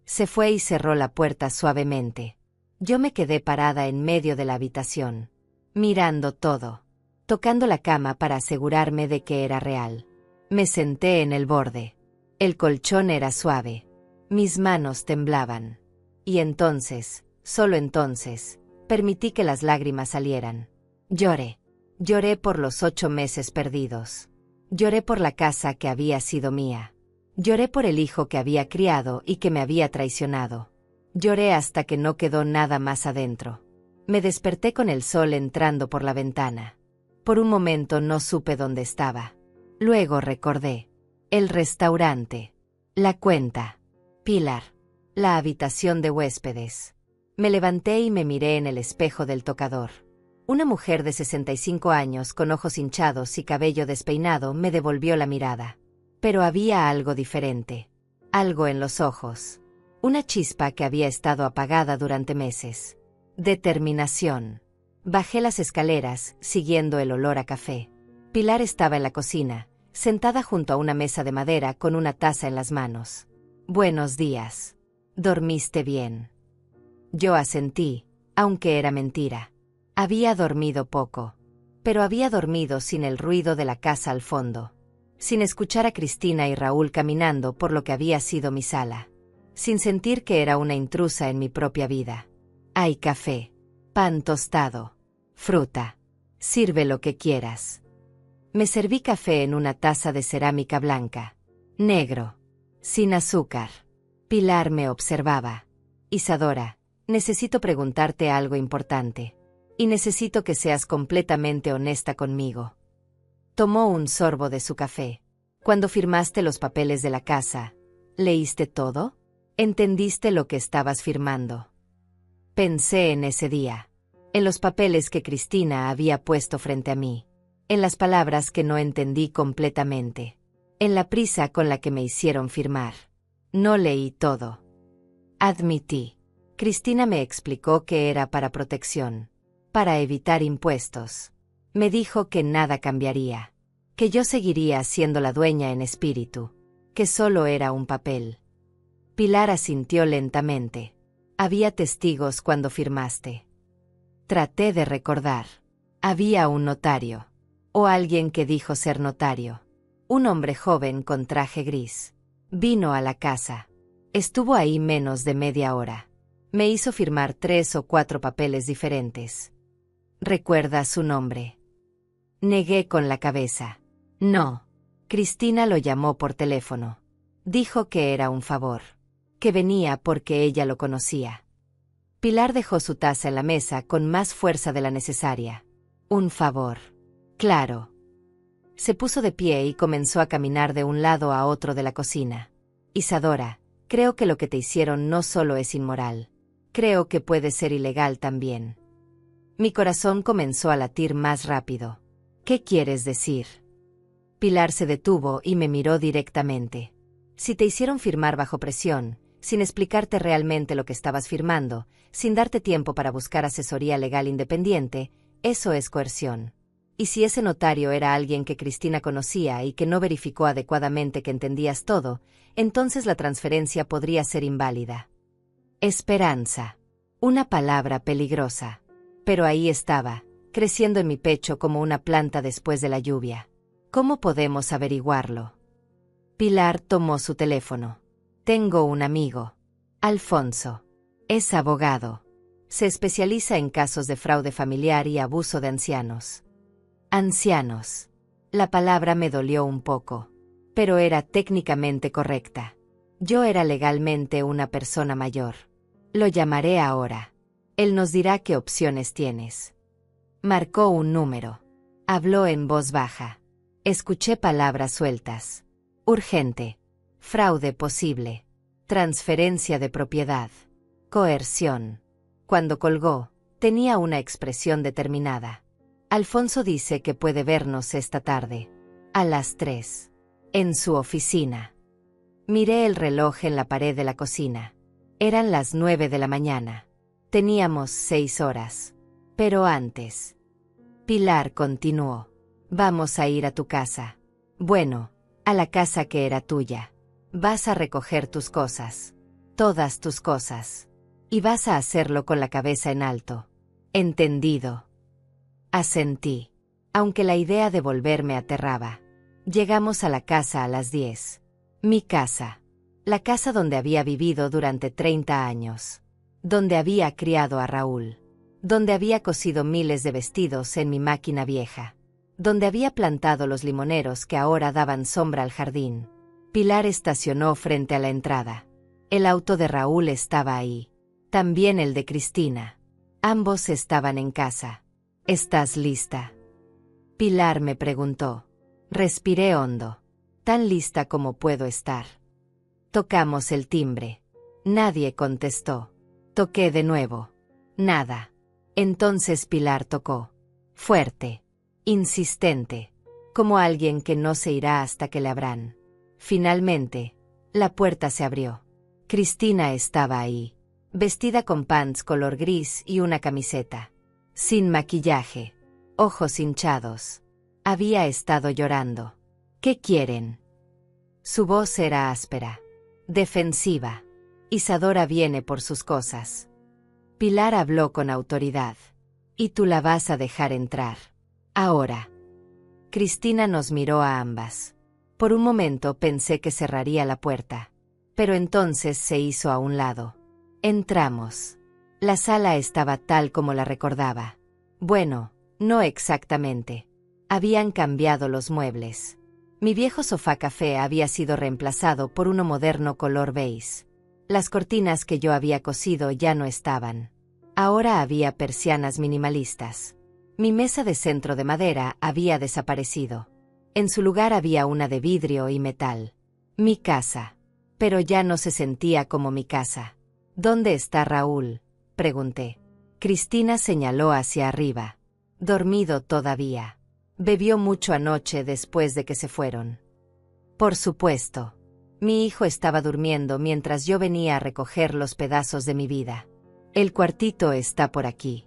Se fue y cerró la puerta suavemente. Yo me quedé parada en medio de la habitación, mirando todo, tocando la cama para asegurarme de que era real. Me senté en el borde. El colchón era suave. Mis manos temblaban. Y entonces, solo entonces, permití que las lágrimas salieran. Lloré. Lloré por los 8 meses perdidos. Lloré por la casa que había sido mía. Lloré por el hijo que había criado y que me había traicionado. Lloré hasta que no quedó nada más adentro. Me desperté con el sol entrando por la ventana. Por un momento no supe dónde estaba. Luego recordé. El restaurante. La cuenta. Pilar. La habitación de huéspedes. Me levanté y me miré en el espejo del tocador. Una mujer de 65 años con ojos hinchados y cabello despeinado me devolvió la mirada. Pero había algo diferente. Algo en los ojos. Una chispa que había estado apagada durante meses. Determinación. Bajé las escaleras, siguiendo el olor a café. Pilar estaba en la cocina, sentada junto a una mesa de madera con una taza en las manos. Buenos días. ¿Dormiste bien? Yo asentí, aunque era mentira. Había dormido poco. Pero había dormido sin el ruido de la casa al fondo. Sin escuchar a Cristina y Raúl caminando por lo que había sido mi sala. Sin sentir que era una intrusa en mi propia vida. Hay café. Pan tostado. Fruta. Sirve lo que quieras. Me serví café en una taza de cerámica blanca. Negro. Sin azúcar. Pilar me observaba. Isadora, necesito preguntarte algo importante. Y necesito que seas completamente honesta conmigo. Tomó un sorbo de su café. Cuando firmaste los papeles de la casa, ¿leíste todo? ¿Entendiste lo que estabas firmando? Pensé en ese día. En los papeles que Cristina había puesto frente a mí. En las palabras que no entendí completamente. En la prisa con la que me hicieron firmar. No leí todo. Admití. Cristina me explicó que era para protección. Para evitar impuestos. Me dijo que nada cambiaría. Que yo seguiría siendo la dueña en espíritu. Que solo era un papel. Pilar asintió lentamente. Había testigos cuando firmaste. Traté de recordar. Había un notario. O alguien que dijo ser notario. Un hombre joven con traje gris. Vino a la casa. Estuvo ahí menos de media hora. Me hizo firmar 3 o 4 papeles diferentes. ¿Recuerda su nombre? Negué con la cabeza. No. Cristina lo llamó por teléfono. Dijo que era un favor. Que venía porque ella lo conocía. Pilar dejó su taza en la mesa con más fuerza de la necesaria. Un favor. Claro. Se puso de pie y comenzó a caminar de un lado a otro de la cocina. Isadora, creo que lo que te hicieron no solo es inmoral. Creo que puede ser ilegal también. Mi corazón comenzó a latir más rápido. ¿Qué quieres decir? Pilar se detuvo y me miró directamente. Si te hicieron firmar bajo presión, sin explicarte realmente lo que estabas firmando, sin darte tiempo para buscar asesoría legal independiente, eso es coerción. Y si ese notario era alguien que Cristina conocía y que no verificó adecuadamente que entendías todo, entonces la transferencia podría ser inválida. Esperanza. Una palabra peligrosa. Pero ahí estaba, creciendo en mi pecho como una planta después de la lluvia. ¿Cómo podemos averiguarlo? Pilar tomó su teléfono. Tengo un amigo. Alfonso. Es abogado. Se especializa en casos de fraude familiar y abuso de ancianos. Ancianos. La palabra me dolió un poco. Pero era técnicamente correcta. Yo era legalmente una persona mayor. Lo llamaré ahora. Él nos dirá qué opciones tienes. Marcó un número. Habló en voz baja. Escuché palabras sueltas. Urgente. Fraude posible. Transferencia de propiedad. Coerción. Cuando colgó, tenía una expresión determinada. Alfonso dice que puede vernos esta tarde. A las 3. En su oficina. Miré el reloj en la pared de la cocina. Eran las 9 de la mañana. Teníamos 6 horas. Pero antes. Pilar continuó. Vamos a ir a tu casa. Bueno, a la casa que era tuya. Vas a recoger tus cosas. Todas tus cosas. Y vas a hacerlo con la cabeza en alto. Entendido. Asentí. Aunque la idea de volver me aterraba. Llegamos a la casa a las 10. Mi casa. La casa donde había vivido durante 30 años. Donde había criado a Raúl. Donde había cosido miles de vestidos en mi máquina vieja. Donde había plantado los limoneros que ahora daban sombra al jardín. Pilar estacionó frente a la entrada. El auto de Raúl estaba ahí. También el de Cristina. Ambos estaban en casa. ¿Estás lista? Pilar me preguntó. Respiré hondo. Tan lista como puedo estar. Tocamos el timbre. Nadie contestó. Toqué de nuevo. Nada. Entonces Pilar tocó. Fuerte. Insistente. Como alguien que no se irá hasta que le abran. Finalmente, la puerta se abrió. Cristina estaba ahí. Vestida con pants color gris y una camiseta. Sin maquillaje. Ojos hinchados. Había estado llorando. ¿Qué quieren? Su voz era áspera. Defensiva. Isadora viene por sus cosas. Pilar habló con autoridad. Y tú la vas a dejar entrar. Ahora. Cristina nos miró a ambas. Por un momento pensé que cerraría la puerta. Pero entonces se hizo a un lado. Entramos. La sala estaba tal como la recordaba. Bueno, no exactamente. Habían cambiado los muebles. Mi viejo sofá café había sido reemplazado por uno moderno color beige. Las cortinas que yo había cosido ya no estaban. Ahora había persianas minimalistas. Mi mesa de centro de madera había desaparecido. En su lugar había una de vidrio y metal. Mi casa. Pero ya no se sentía como mi casa. ¿Dónde está Raúl?, pregunté. Cristina señaló hacia arriba. Dormido todavía. Bebió mucho anoche después de que se fueron. Por supuesto. Mi hijo estaba durmiendo mientras yo venía a recoger los pedazos de mi vida. El cuartito está por aquí.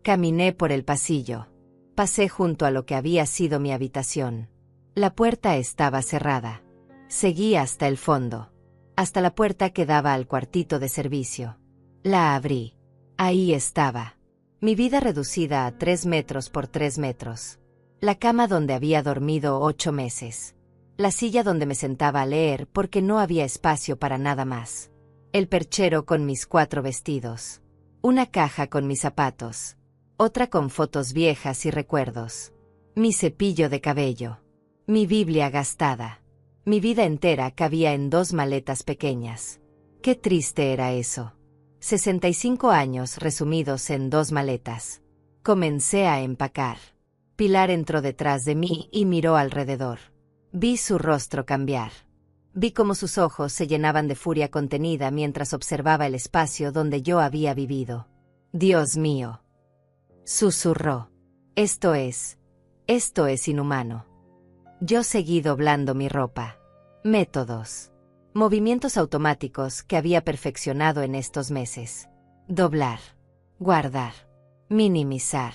Caminé por el pasillo. Pasé junto a lo que había sido mi habitación. La puerta estaba cerrada. Seguí hasta el fondo, hasta la puerta que daba al cuartito de servicio. La abrí. Ahí estaba. Mi vida reducida a 3 metros por 3 metros. La cama donde había dormido 8 meses. La silla donde me sentaba a leer porque no había espacio para nada más. El perchero con mis 4 vestidos. Una caja con mis zapatos. Otra con fotos viejas y recuerdos. Mi cepillo de cabello. Mi Biblia gastada. Mi vida entera cabía en 2 maletas pequeñas. Qué triste era eso. 65 años resumidos en 2 maletas. Comencé a empacar. Pilar entró detrás de mí y miró alrededor. Vi su rostro cambiar. Vi cómo sus ojos se llenaban de furia contenida mientras observaba el espacio donde yo había vivido. Dios mío. Susurró. Esto es inhumano. Yo seguí doblando mi ropa. Métodos. Movimientos automáticos que había perfeccionado en estos meses. Doblar. Guardar. Minimizar.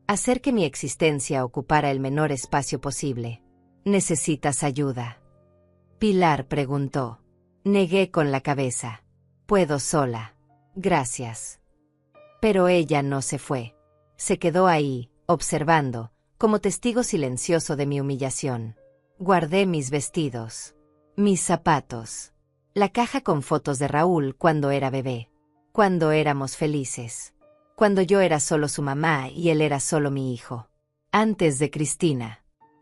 Hacer que mi existencia ocupara el menor espacio posible. ¿Necesitas ayuda? Pilar preguntó. Negué con la cabeza. Puedo sola. Gracias. Pero ella no se fue. Se quedó ahí, observando, como testigo silencioso de mi humillación. Guardé mis vestidos. Mis zapatos. La caja con fotos de Raúl cuando era bebé. Cuando éramos felices. Cuando yo era solo su mamá y él era solo mi hijo. Antes de Cristina.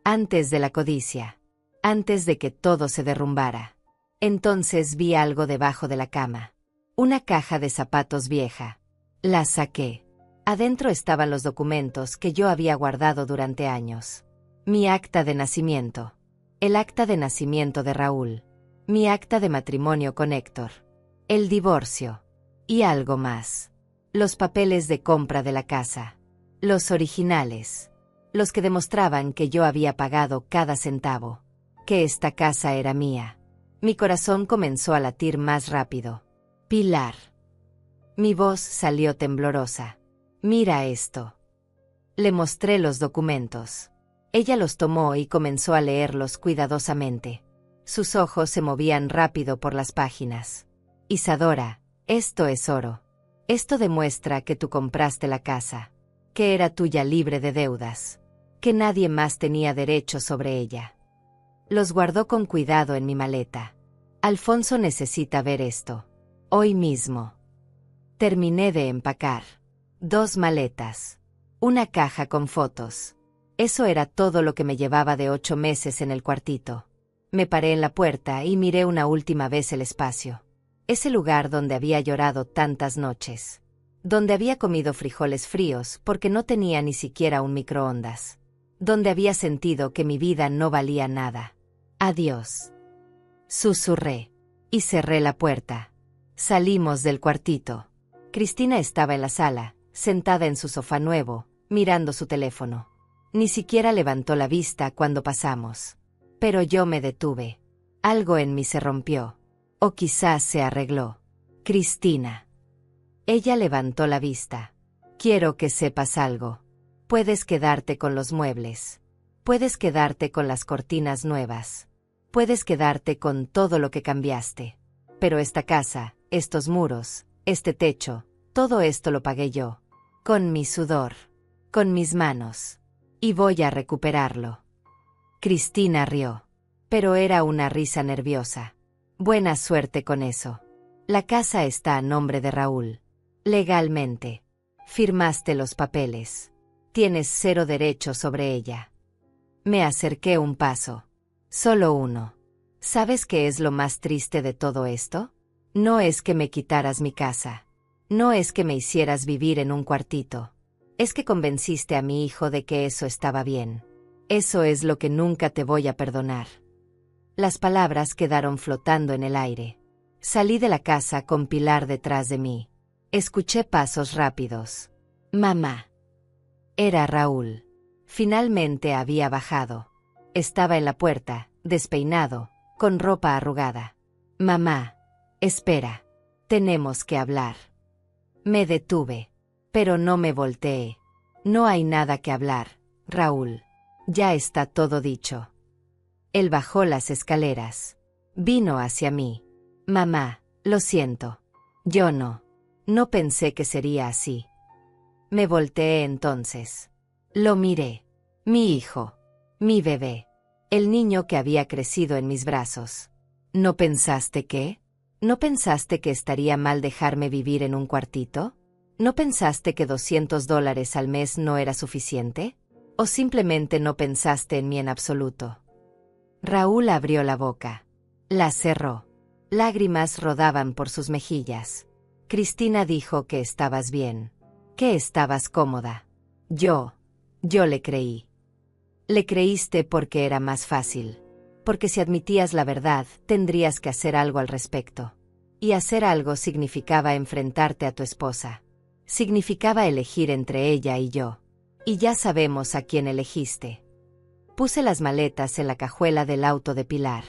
Antes de la codicia. Antes de que todo se derrumbara. Entonces vi algo debajo de la cama. Una caja de zapatos vieja. La saqué. Adentro estaban los documentos que yo había guardado durante años. Mi acta de nacimiento. El acta de nacimiento de Raúl. Mi acta de matrimonio con Héctor. El divorcio. Y algo más. Los papeles de compra de la casa. Los originales. Los que demostraban que yo había pagado cada centavo. Que esta casa era mía. Mi corazón comenzó a latir más rápido. Pilar. Mi voz salió temblorosa. Mira esto. Le mostré los documentos. Ella los tomó y comenzó a leerlos cuidadosamente. Sus ojos se movían rápido por las páginas. Isadora, esto es oro. Esto demuestra que tú compraste la casa. Que era tuya libre de deudas. Que nadie más tenía derecho sobre ella. Los guardó con cuidado en mi maleta. Alfonso necesita ver esto. Hoy mismo. Terminé de empacar. 2 maletas. Una caja con fotos. Eso era todo lo que me llevaba de 8 meses en el cuartito. Me paré en la puerta y miré una última vez el espacio. Ese lugar donde había llorado tantas noches. Donde había comido frijoles fríos porque no tenía ni siquiera un microondas. Donde había sentido que mi vida no valía nada. Adiós. Susurré. Y cerré la puerta. Salimos del cuartito. Cristina estaba en la sala, sentada en su sofá nuevo, mirando su teléfono. Ni siquiera levantó la vista cuando pasamos. Pero yo me detuve. Algo en mí se rompió. O quizás se arregló. Cristina. Ella levantó la vista. Quiero que sepas algo. Puedes quedarte con los muebles. Puedes quedarte con las cortinas nuevas. Puedes quedarte con todo lo que cambiaste. Pero esta casa, estos muros, este techo, todo esto lo pagué yo. Con mi sudor. Con mis manos. Y voy a recuperarlo. Cristina rió. Pero era una risa nerviosa. Buena suerte con eso. La casa está a nombre de Raúl. Legalmente. Firmaste los papeles. Tienes 0 derecho sobre ella. Me acerqué un paso. Solo uno. ¿Sabes qué es lo más triste de todo esto? No es que me quitaras mi casa. No es que me hicieras vivir en un cuartito. Es que convenciste a mi hijo de que eso estaba bien. Eso es lo que nunca te voy a perdonar. Las palabras quedaron flotando en el aire. Salí de la casa con Pilar detrás de mí. Escuché pasos rápidos. Mamá. Era Raúl. Finalmente había bajado. Estaba en la puerta, despeinado, con ropa arrugada. Mamá, espera. Tenemos que hablar. Me detuve. Pero no me volteé. No hay nada que hablar, Raúl. Ya está todo dicho. Él bajó las escaleras. Vino hacia mí. Mamá, lo siento. Yo no pensé que sería así. Me volteé entonces. Lo miré. Mi hijo. Mi bebé. El niño que había crecido en mis brazos. ¿No pensaste que? ¿No pensaste que estaría mal dejarme vivir en un cuartito? ¿No pensaste que $200 al mes no era suficiente? ¿O simplemente no pensaste en mí en absoluto? Raúl abrió la boca. La cerró. Lágrimas rodaban por sus mejillas. Cristina dijo que estabas bien. Que estabas cómoda. Yo le creí. Le creíste porque era más fácil. Porque si admitías la verdad, tendrías que hacer algo al respecto. Y hacer algo significaba enfrentarte a tu esposa. Significaba elegir entre ella y yo. Y ya sabemos a quién elegiste. Puse las maletas en la cajuela del auto de Pilar.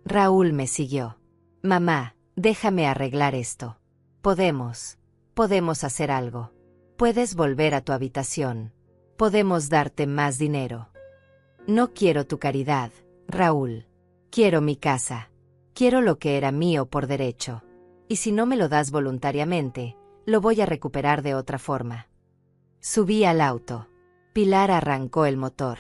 Raúl me siguió. Mamá, déjame arreglar esto. Podemos hacer algo. Puedes volver a tu habitación. Podemos darte más dinero. No quiero tu caridad, Raúl. Quiero mi casa. Quiero lo que era mío por derecho. Y si no me lo das voluntariamente, lo voy a recuperar de otra forma. Subí al auto. Pilar arrancó el motor.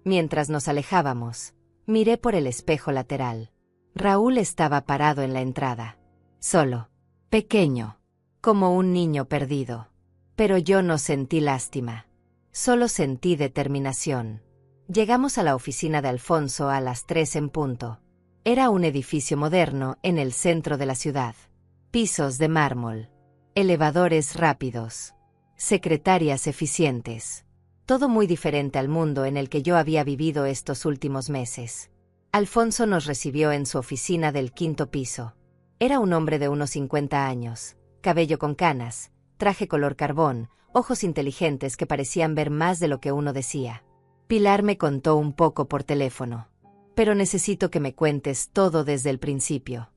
Mientras nos alejábamos, miré por el espejo lateral. Raúl estaba parado en la entrada. Solo. Pequeño. Como un niño perdido. Pero yo no sentí lástima. Solo sentí determinación. Llegamos a la oficina de Alfonso a las 3 en punto. Era un edificio moderno en el centro de la ciudad. Pisos de mármol. Elevadores rápidos. Secretarias eficientes. Todo muy diferente al mundo en el que yo había vivido estos últimos meses. Alfonso nos recibió en su oficina del 5º piso. Era un hombre de unos 50 años, cabello con canas, traje color carbón, ojos inteligentes que parecían ver más de lo que uno decía. Pilar me contó un poco por teléfono. Pero necesito que me cuentes todo desde el principio.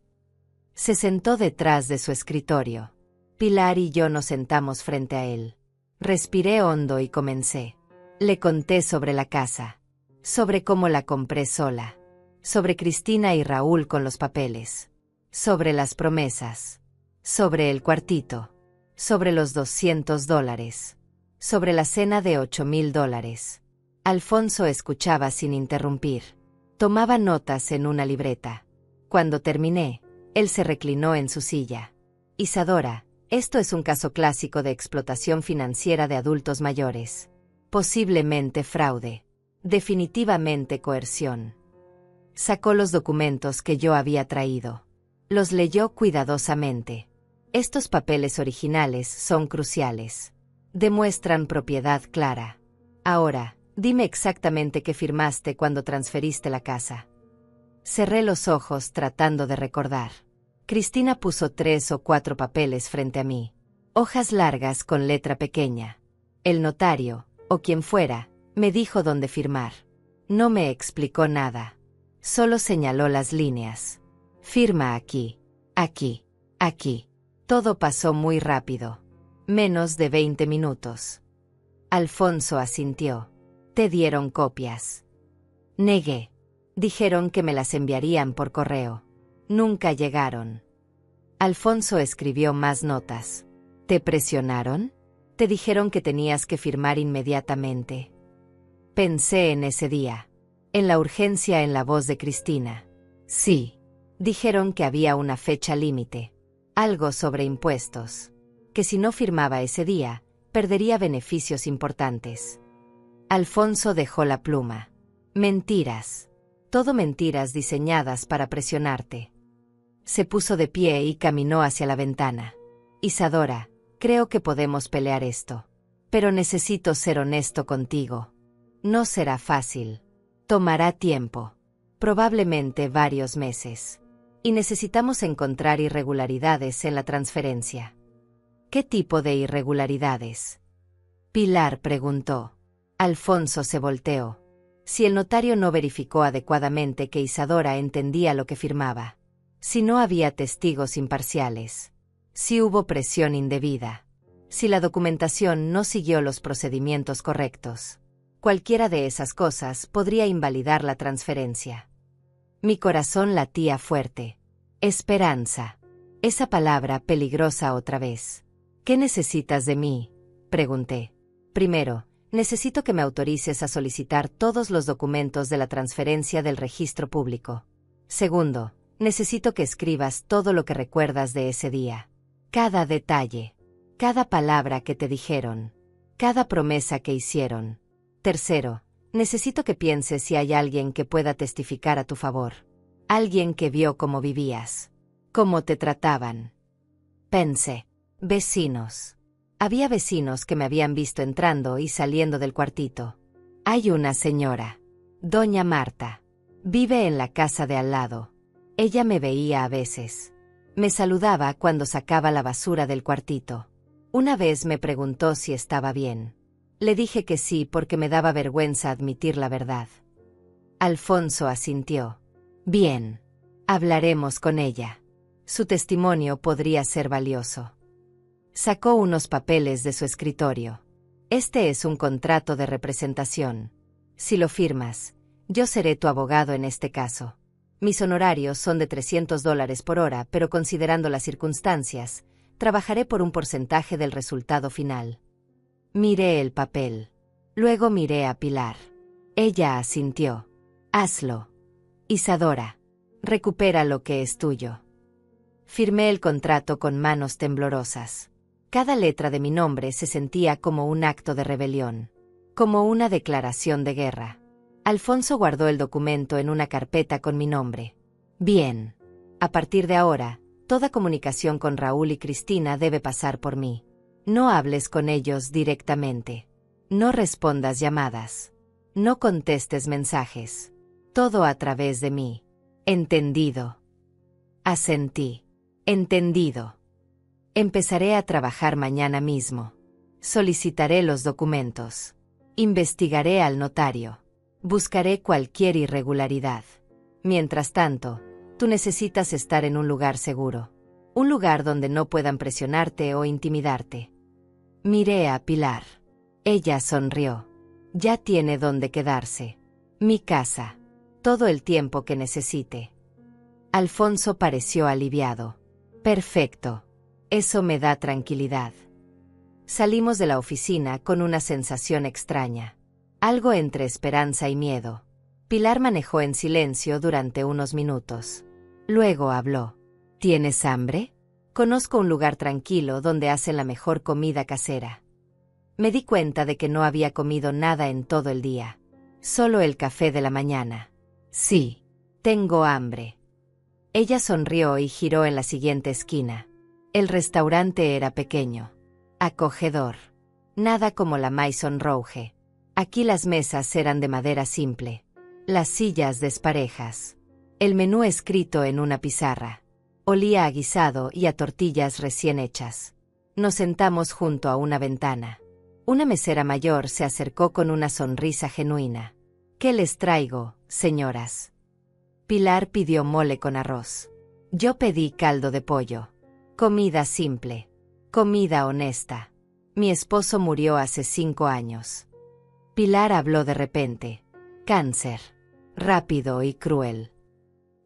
Se sentó detrás de su escritorio. Pilar y yo nos sentamos frente a él. Respiré hondo y comencé. Le conté sobre la casa. Sobre cómo la compré sola. Sobre Cristina y Raúl con los papeles. Sobre las promesas. Sobre el cuartito. Sobre los $200. Sobre la cena de $8,000. Alfonso escuchaba sin interrumpir. Tomaba notas en una libreta. Cuando terminé, él se reclinó en su silla. Isadora, esto es un caso clásico de explotación financiera de adultos mayores. Posiblemente fraude. Definitivamente coerción. Sacó los documentos que yo había traído. Los leyó cuidadosamente. Estos papeles originales son cruciales. Demuestran propiedad clara. Ahora, dime exactamente qué firmaste cuando transferiste la casa. Cerré los ojos tratando de recordar. Cristina puso 3 o 4 papeles frente a mí. Hojas largas con letra pequeña. El notario, o quien fuera, me dijo dónde firmar. No me explicó nada. Solo señaló las líneas. Firma aquí, aquí, aquí. Todo pasó muy rápido. Menos de 20 minutos. Alfonso asintió. ¿Te dieron copias? Negué. Dijeron que me las enviarían por correo. Nunca llegaron. Alfonso escribió más notas. ¿Te presionaron? ¿Te dijeron que tenías que firmar inmediatamente? Pensé en ese día. En la urgencia en la voz de Cristina. Sí. Dijeron que había una fecha límite. Algo sobre impuestos. Que si no firmaba ese día, perdería beneficios importantes. Alfonso dejó la pluma. Mentiras. Todo mentiras diseñadas para presionarte. Se puso de pie y caminó hacia la ventana. Isadora, creo que podemos pelear esto. Pero necesito ser honesto contigo. No será fácil. Tomará tiempo. Probablemente varios meses. Y necesitamos encontrar irregularidades en la transferencia. ¿Qué tipo de irregularidades? Pilar preguntó. Alfonso se volteó. Si el notario no verificó adecuadamente que Isadora entendía lo que firmaba. Si no había testigos imparciales. Si hubo presión indebida. Si la documentación no siguió los procedimientos correctos. Cualquiera de esas cosas podría invalidar la transferencia. Mi corazón latía fuerte. Esperanza. Esa palabra peligrosa otra vez. ¿Qué necesitas de mí?, pregunté. Primero, necesito que me autorices a solicitar todos los documentos de la transferencia del registro público. Segundo, necesito que escribas todo lo que recuerdas de ese día. Cada detalle. Cada palabra que te dijeron. Cada promesa que hicieron. Tercero, necesito que pienses si hay alguien que pueda testificar a tu favor. Alguien que vio cómo vivías. Cómo te trataban. Pensé. Vecinos. Había vecinos que me habían visto entrando y saliendo del cuartito. Hay una señora. Doña Marta. Vive en la casa de al lado. Ella me veía a veces. Me saludaba cuando sacaba la basura del cuartito. Una vez me preguntó si estaba bien. Le dije que sí porque me daba vergüenza admitir la verdad. Alfonso asintió. Bien. Hablaremos con ella. Su testimonio podría ser valioso. Sacó unos papeles de su escritorio. Este es un contrato de representación. Si lo firmas, yo seré tu abogado en este caso. Mis honorarios son de $300 por hora, pero considerando las circunstancias, trabajaré por un porcentaje del resultado final. Miré el papel. Luego miré a Pilar. Ella asintió. Hazlo. Isadora. Recupera lo que es tuyo. Firmé el contrato con manos temblorosas. Cada letra de mi nombre se sentía como un acto de rebelión. Como una declaración de guerra. Alfonso guardó el documento en una carpeta con mi nombre. Bien. A partir de ahora, toda comunicación con Raúl y Cristina debe pasar por mí. No hables con ellos directamente. No respondas llamadas. No contestes mensajes. Todo a través de mí. Entendido. Asentí. Entendido. Empezaré a trabajar mañana mismo. Solicitaré los documentos. Investigaré al notario. Buscaré cualquier irregularidad. Mientras tanto, tú necesitas estar en un lugar seguro. Un lugar donde no puedan presionarte o intimidarte. Miré a Pilar. Ella sonrió. Ya tiene dónde quedarse. Mi casa. Todo el tiempo que necesite. Alfonso pareció aliviado. Perfecto. Eso me da tranquilidad. Salimos de la oficina con una sensación extraña. Algo entre esperanza y miedo. Pilar manejó en silencio durante unos minutos. Luego habló. ¿Tienes hambre? Conozco un lugar tranquilo donde hacen la mejor comida casera. Me di cuenta de que no había comido nada en todo el día. Solo el café de la mañana. Sí, tengo hambre. Ella sonrió y giró en la siguiente esquina. El restaurante era pequeño. Acogedor. Nada como la Maison Rouge. Aquí las mesas eran de madera simple. Las sillas desparejas. El menú escrito en una pizarra. Olía a guisado y a tortillas recién hechas. Nos sentamos junto a una ventana. Una mesera mayor se acercó con una sonrisa genuina. ¿Qué les traigo, señoras? Pilar pidió mole con arroz. Yo pedí caldo de pollo. Comida simple. Comida honesta. Mi esposo murió hace 5 años. Pilar habló de repente. Cáncer. Rápido y cruel.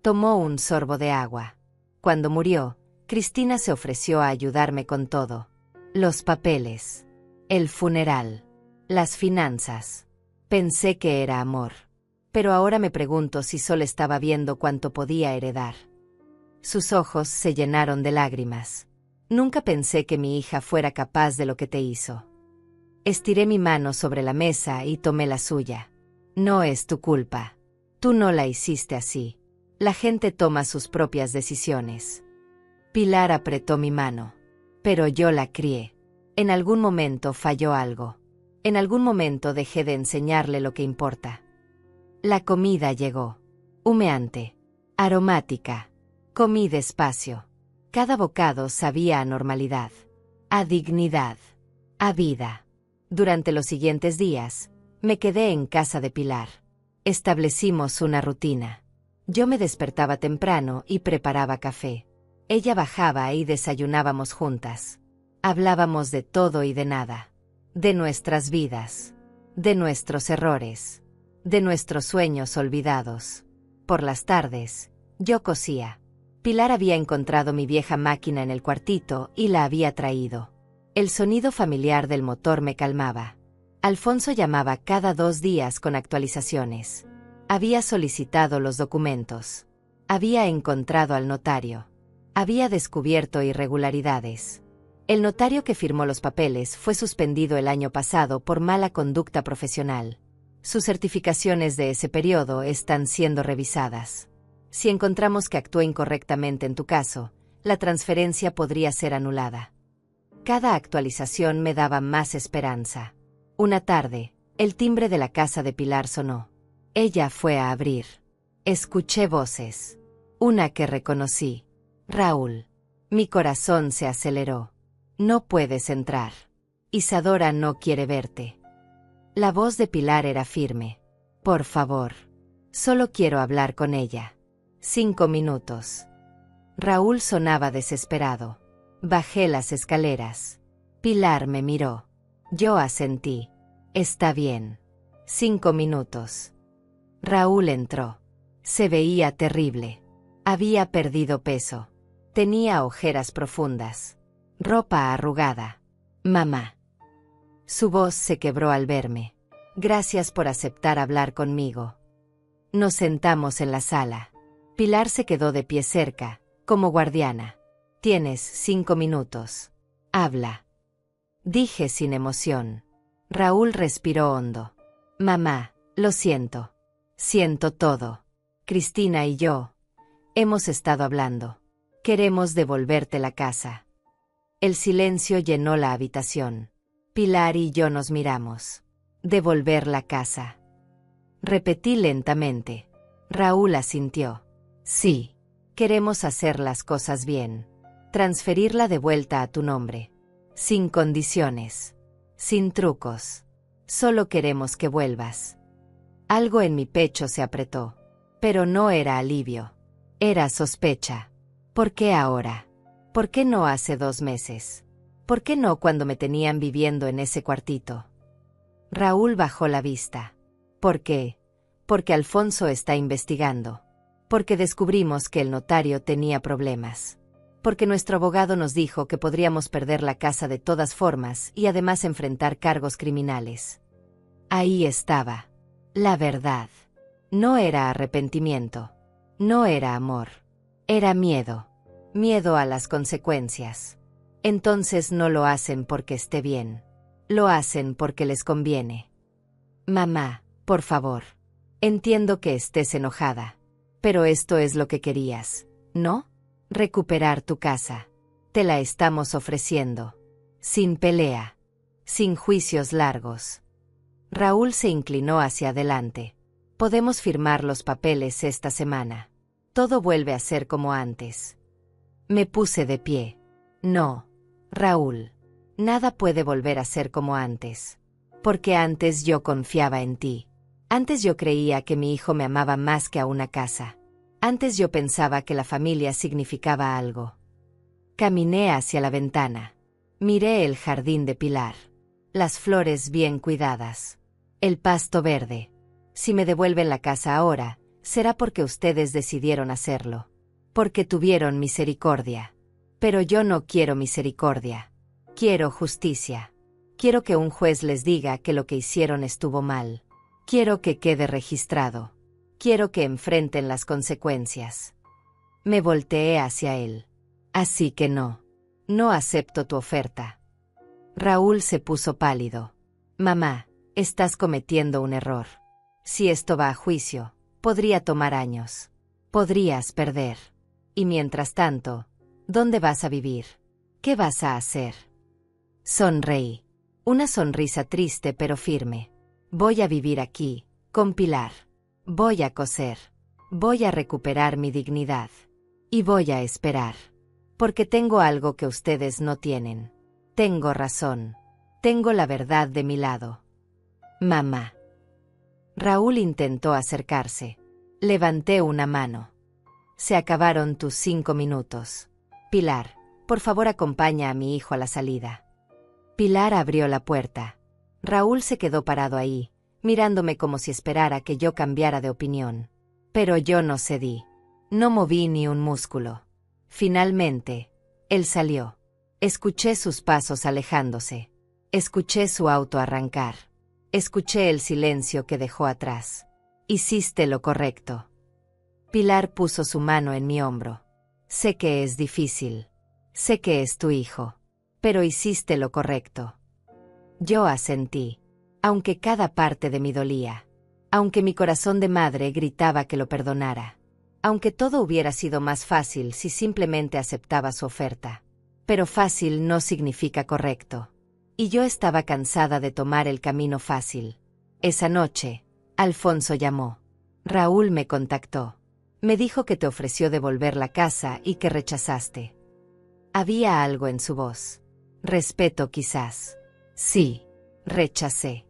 Tomó un sorbo de agua. Cuando murió, Cristina se ofreció a ayudarme con todo. Los papeles. El funeral. Las finanzas. Pensé que era amor. Pero ahora me pregunto si solo estaba viendo cuánto podía heredar. Sus ojos se llenaron de lágrimas. Nunca pensé que mi hija fuera capaz de lo que te hizo. Estiré mi mano sobre la mesa y tomé la suya. No es tu culpa. Tú no la hiciste así. La gente toma sus propias decisiones. Pilar apretó mi mano. Pero yo la crié. En algún momento falló algo. En algún momento dejé de enseñarle lo que importa. La comida llegó. Humeante. Aromática. Comí despacio. Cada bocado sabía a normalidad. A dignidad. A vida. Durante los siguientes días, me quedé en casa de Pilar. Establecimos una rutina. Yo me despertaba temprano y preparaba café. Ella bajaba y desayunábamos juntas. Hablábamos de todo y de nada. De nuestras vidas. De nuestros errores. De nuestros sueños olvidados. Por las tardes, yo cosía. Pilar había encontrado mi vieja máquina en el cuartito y la había traído. El sonido familiar del motor me calmaba. Alfonso llamaba cada 2 días con actualizaciones. Había solicitado los documentos. Había encontrado al notario. Había descubierto irregularidades. El notario que firmó los papeles fue suspendido el año pasado por mala conducta profesional. Sus certificaciones de ese periodo están siendo revisadas. Si encontramos que actuó incorrectamente en tu caso, la transferencia podría ser anulada. Cada actualización me daba más esperanza. Una tarde, el timbre de la casa de Pilar sonó. Ella fue a abrir. Escuché voces. Una que reconocí. Raúl. Mi corazón se aceleró. No puedes entrar. Isadora no quiere verte. La voz de Pilar era firme. Por favor. Solo quiero hablar con ella. 5 minutos. Raúl sonaba desesperado. Bajé las escaleras. Pilar me miró. Yo asentí. Está bien. 5 minutos. Raúl entró. Se veía terrible. Había perdido peso. Tenía ojeras profundas. Ropa arrugada. Mamá. Su voz se quebró al verme. Gracias por aceptar hablar conmigo. Nos sentamos en la sala. Pilar se quedó de pie cerca, como guardiana. Tienes 5 minutos. Habla. Dije sin emoción. Raúl respiró hondo. Mamá, lo siento. Siento todo. Cristina y yo hemos estado hablando. Queremos devolverte la casa. El silencio llenó la habitación. Pilar y yo nos miramos. Devolver la casa. Repetí lentamente. Raúl asintió. Sí. Queremos hacer las cosas bien. Transferirla de vuelta a tu nombre. Sin condiciones. Sin trucos. Solo queremos que vuelvas. Algo en mi pecho se apretó. Pero no era alivio. Era sospecha. ¿Por qué ahora? ¿Por qué no hace 2 meses? ¿Por qué no cuando me tenían viviendo en ese cuartito? Raúl bajó la vista. ¿Por qué? Porque Alfonso está investigando. Porque descubrimos que el notario tenía problemas. Porque nuestro abogado nos dijo que podríamos perder la casa de todas formas y además enfrentar cargos criminales. Ahí estaba. La verdad. No era arrepentimiento. No era amor. Era miedo. Miedo a las consecuencias. Entonces no lo hacen porque esté bien. Lo hacen porque les conviene. Mamá, por favor. Entiendo que estés enojada. Pero esto es lo que querías, ¿no? Recuperar tu casa. Te la estamos ofreciendo. Sin pelea. Sin juicios largos. Raúl se inclinó hacia adelante. Podemos firmar los papeles esta semana. Todo vuelve a ser como antes. Me puse de pie. No, Raúl. Nada puede volver a ser como antes. Porque antes yo confiaba en ti. Antes yo creía que mi hijo me amaba más que a una casa. Antes yo pensaba que la familia significaba algo. Caminé hacia la ventana. Miré el jardín de Pilar. Las flores bien cuidadas. El pasto verde. Si me devuelven la casa ahora, será porque ustedes decidieron hacerlo. Porque tuvieron misericordia. Pero yo no quiero misericordia. Quiero justicia. Quiero que un juez les diga que lo que hicieron estuvo mal. Quiero que quede registrado. Quiero que enfrenten las consecuencias. Me volteé hacia él. Así que no. No acepto tu oferta. Raúl se puso pálido. Mamá, estás cometiendo un error. Si esto va a juicio, podría tomar años. Podrías perder. Y mientras tanto, ¿dónde vas a vivir? ¿Qué vas a hacer? Sonreí. Una sonrisa triste pero firme. Voy a vivir aquí, con Pilar. Voy a coser. Voy a recuperar mi dignidad. Y voy a esperar. Porque tengo algo que ustedes no tienen. Tengo razón. Tengo la verdad de mi lado. Mamá. Raúl intentó acercarse. Levanté una mano. Se acabaron tus 5 minutos. Pilar, por favor acompaña a mi hijo a la salida. Pilar abrió la puerta. Raúl se quedó parado ahí, mirándome como si esperara que yo cambiara de opinión. Pero yo no cedí. No moví ni un músculo. Finalmente, él salió. Escuché sus pasos alejándose. Escuché su auto arrancar. Escuché el silencio que dejó atrás. Hiciste lo correcto. Pilar puso su mano en mi hombro. Sé que es difícil. Sé que es tu hijo. Pero hiciste lo correcto. Yo asentí. Aunque cada parte de mí dolía. Aunque mi corazón de madre gritaba que lo perdonara. Aunque todo hubiera sido más fácil si simplemente aceptaba su oferta. Pero fácil no significa correcto. Y yo estaba cansada de tomar el camino fácil. Esa noche, Alfonso llamó. Raúl me contactó. Me dijo que te ofreció devolver la casa y que rechazaste. Había algo en su voz. Respeto quizás. Sí, rechacé.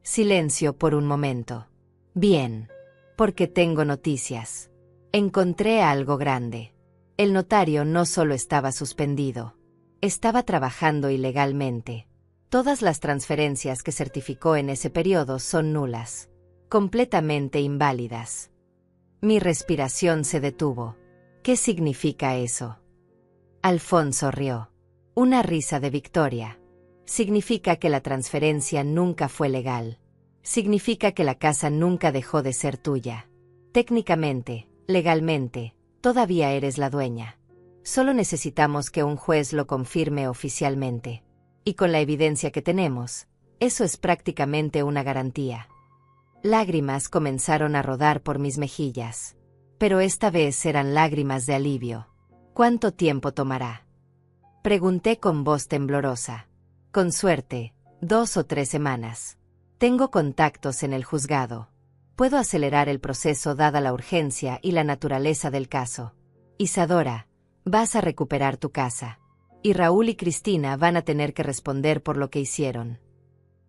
Silencio por un momento. Bien. Porque tengo noticias. Encontré algo grande. El notario no solo estaba suspendido. Estaba trabajando ilegalmente. Todas las transferencias que certificó en ese periodo son nulas. Completamente inválidas. Mi respiración se detuvo. ¿Qué significa eso? Alfonso rió. Una risa de victoria. Significa que la transferencia nunca fue legal. Significa que la casa nunca dejó de ser tuya. Técnicamente, legalmente, todavía eres la dueña. Solo necesitamos que un juez lo confirme oficialmente. Y con la evidencia que tenemos, eso es prácticamente una garantía. Lágrimas comenzaron a rodar por mis mejillas. Pero esta vez eran lágrimas de alivio. ¿Cuánto tiempo tomará? Pregunté con voz temblorosa. Con suerte, 2 o 3 semanas. Tengo contactos en el juzgado. Puedo acelerar el proceso dada la urgencia y la naturaleza del caso. Isadora, vas a recuperar tu casa. Y Raúl y Cristina van a tener que responder por lo que hicieron.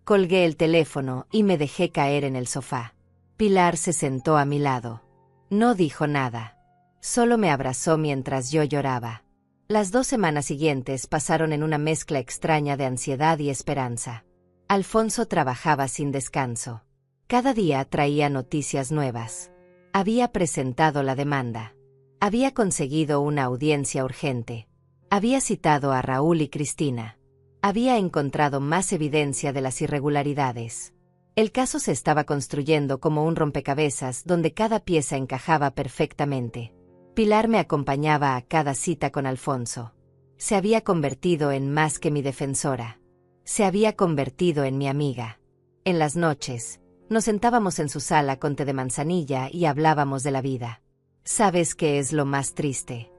Colgué el teléfono y me dejé caer en el sofá. Pilar se sentó a mi lado. No dijo nada. Solo me abrazó mientras yo lloraba. Las 2 semanas siguientes pasaron en una mezcla extraña de ansiedad y esperanza. Alfonso trabajaba sin descanso. Cada día traía noticias nuevas. Había presentado la demanda. Había conseguido una audiencia urgente. Había citado a Raúl y Cristina. Había encontrado más evidencia de las irregularidades. El caso se estaba construyendo como un rompecabezas donde cada pieza encajaba perfectamente. Pilar me acompañaba a cada cita con Alfonso. Se había convertido en más que mi defensora. Se había convertido en mi amiga. En las noches, nos sentábamos en su sala con té de manzanilla y hablábamos de la vida. ¿Sabes qué es lo más triste?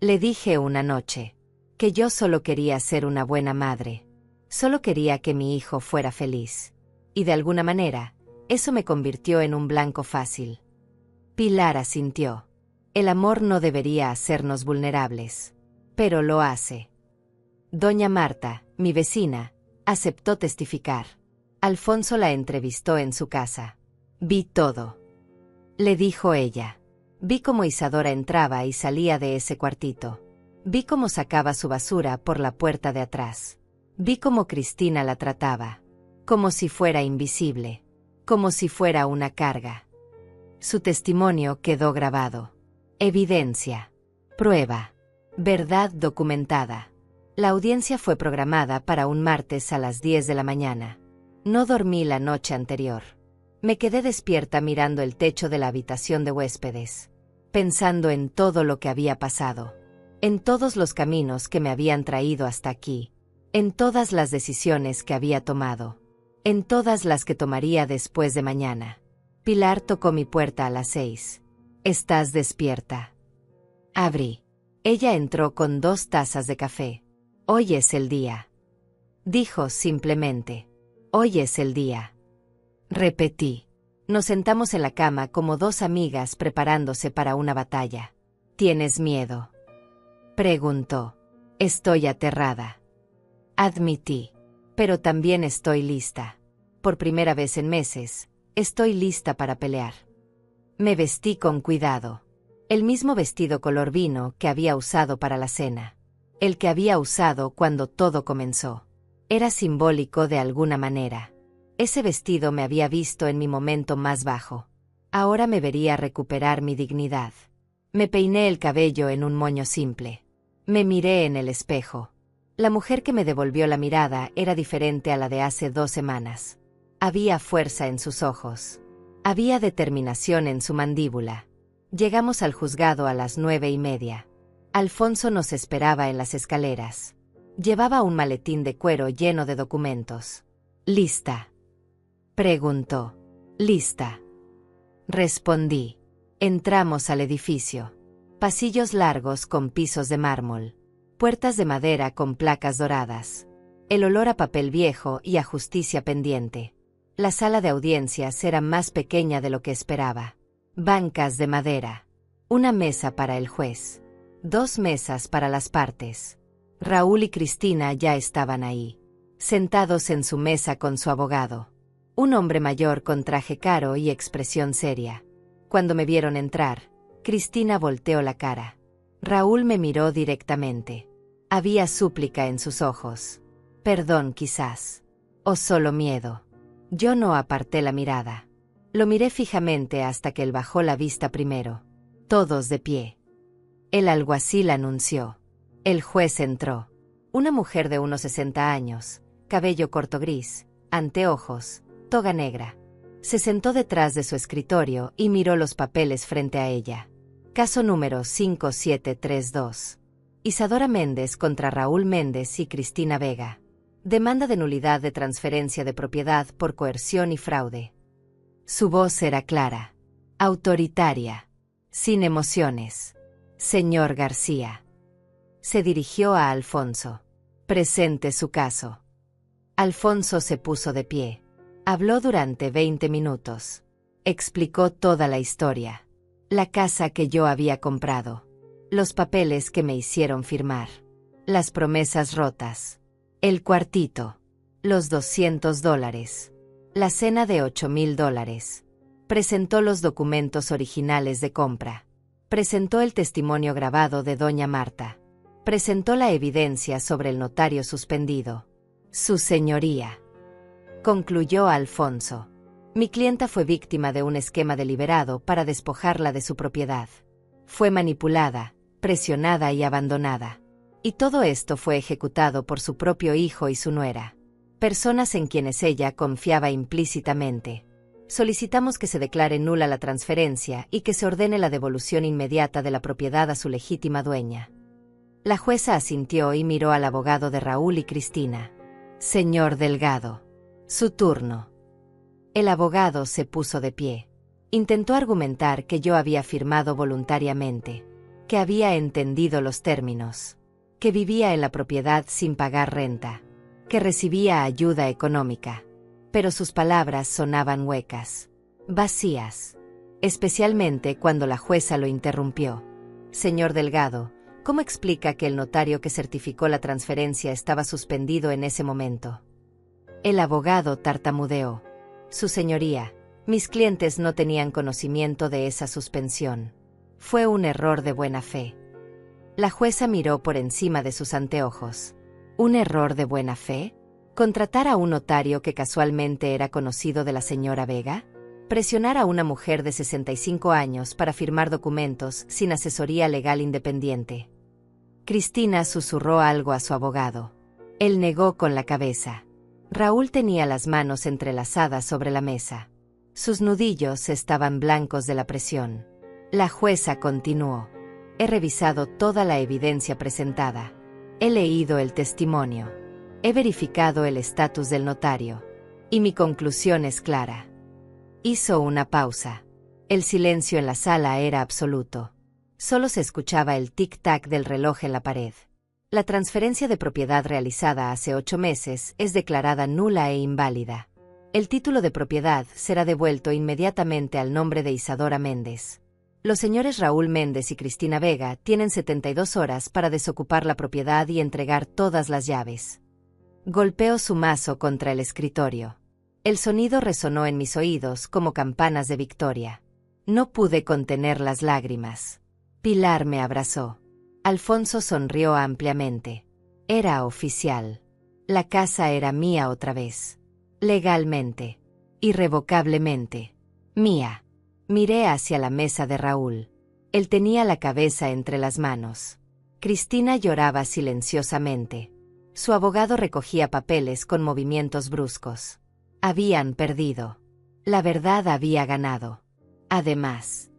Le dije una noche que yo solo quería ser una buena madre. Solo quería que mi hijo fuera feliz. Y de alguna manera, eso me convirtió en un blanco fácil. Pilar asintió. El amor no debería hacernos vulnerables. Pero lo hace. Doña Marta, mi vecina, aceptó testificar. Alfonso la entrevistó en su casa. Vi todo. Le dijo ella. Vi cómo Isadora entraba y salía de ese cuartito. Vi cómo sacaba su basura por la puerta de atrás. Vi cómo Cristina la trataba. Como si fuera invisible. Como si fuera una carga. Su testimonio quedó grabado. Evidencia. Prueba. Verdad documentada. La audiencia fue programada para un martes a las 10 de la mañana. No dormí la noche anterior. Me quedé despierta mirando el techo de la habitación de huéspedes, pensando en todo lo que había pasado, en todos los caminos que me habían traído hasta aquí, en todas las decisiones que había tomado, en todas las que tomaría después de mañana. Pilar tocó mi puerta a las 6. ¿Estás despierta? Abrí. Ella entró con 2 tazas de café. Hoy es el día. Dijo simplemente. Hoy es el día. Repetí. Nos sentamos en la cama como 2 amigas preparándose para una batalla. ¿Tienes miedo? Preguntó. Estoy aterrada. Admití. Pero también estoy lista. Por primera vez en meses, Estoy lista para pelear. Me vestí con cuidado. El mismo vestido color vino que había usado para la cena. El que había usado cuando todo comenzó. Era simbólico de alguna manera. Ese vestido me había visto en mi momento más bajo. Ahora me vería recuperar mi dignidad. Me peiné el cabello en un moño simple. Me miré en el espejo. La mujer que me devolvió la mirada era diferente a la de hace 2 semanas. Había fuerza en sus ojos. Había determinación en su mandíbula. Llegamos al juzgado a las 9:30. Alfonso nos esperaba en las escaleras. Llevaba un maletín de cuero lleno de documentos. ¿Lista?, preguntó. «Lista», respondí. Entramos al edificio. Pasillos largos con pisos de mármol. Puertas de madera con placas doradas. El olor a papel viejo y a justicia pendiente. La sala de audiencias era más pequeña de lo que esperaba. Bancas de madera. Una mesa para el juez. 2 mesas para las partes. Raúl y Cristina ya estaban ahí, sentados en su mesa con su abogado. Un hombre mayor con traje caro y expresión seria. Cuando me vieron entrar, Cristina volteó la cara. Raúl me miró directamente. Había súplica en sus ojos. Perdón quizás. O solo miedo. Yo no aparté la mirada. Lo miré fijamente hasta que él bajó la vista primero. Todos de pie. El alguacil anunció. El juez entró. Una mujer de unos 60 años, cabello corto gris, anteojos, toga negra. Se sentó detrás de su escritorio y miró los papeles frente a ella. Caso número 5732. Isadora Méndez contra Raúl Méndez y Cristina Vega. Demanda de nulidad de transferencia de propiedad por coerción y fraude. Su voz era clara, autoritaria, sin emociones. Señor García. Se dirigió a Alfonso. Presente su caso. Alfonso se puso de pie. Habló durante 20 minutos. Explicó toda la historia. La casa que yo había comprado. Los papeles que me hicieron firmar. Las promesas rotas. El cuartito. Los $200. La cena de $8,000. Presentó los documentos originales de compra. Presentó el testimonio grabado de doña Marta. Presentó la evidencia sobre el notario suspendido. Su señoría. Concluyó Alfonso. Mi clienta fue víctima de un esquema deliberado para despojarla de su propiedad. Fue manipulada, presionada y abandonada. Y todo esto fue ejecutado por su propio hijo y su nuera. Personas en quienes ella confiaba implícitamente. Solicitamos que se declare nula la transferencia y que se ordene la devolución inmediata de la propiedad a su legítima dueña. La jueza asintió y miró al abogado de Raúl y Cristina. Señor Delgado. Su turno. El abogado se puso de pie. Intentó argumentar que yo había firmado voluntariamente, que había entendido los términos, que vivía en la propiedad sin pagar renta, que recibía ayuda económica. Pero sus palabras sonaban huecas, vacías, especialmente cuando la jueza lo interrumpió. Señor Delgado, ¿cómo explica que el notario que certificó la transferencia estaba suspendido en ese momento? El abogado tartamudeó. Su señoría, mis clientes no tenían conocimiento de esa suspensión. Fue un error de buena fe. La jueza miró por encima de sus anteojos. ¿Un error de buena fe? ¿Contratar a un notario que casualmente era conocido de la señora Vega? ¿Presionar a una mujer de 65 años para firmar documentos sin asesoría legal independiente? Cristina susurró algo a su abogado. Él negó con la cabeza. Raúl tenía las manos entrelazadas sobre la mesa. Sus nudillos estaban blancos de la presión. La jueza continuó. He revisado toda la evidencia presentada. He leído el testimonio. He verificado el estatus del notario. Y mi conclusión es clara. Hizo una pausa. El silencio en la sala era absoluto. Solo se escuchaba el tic-tac del reloj en la pared. La transferencia de propiedad realizada hace 8 meses es declarada nula e inválida. El título de propiedad será devuelto inmediatamente al nombre de Isadora Méndez. Los señores Raúl Méndez y Cristina Vega tienen 72 horas para desocupar la propiedad y entregar todas las llaves. Golpeó su mazo contra el escritorio. El sonido resonó en mis oídos como campanas de victoria. No pude contener las lágrimas. Pilar me abrazó. Alfonso sonrió ampliamente. Era oficial. La casa era mía otra vez. Legalmente. Irrevocablemente. Mía. Miré hacia la mesa de Raúl. Él tenía la cabeza entre las manos. Cristina lloraba silenciosamente. Su abogado recogía papeles con movimientos bruscos. Habían perdido. La verdad había ganado. Además,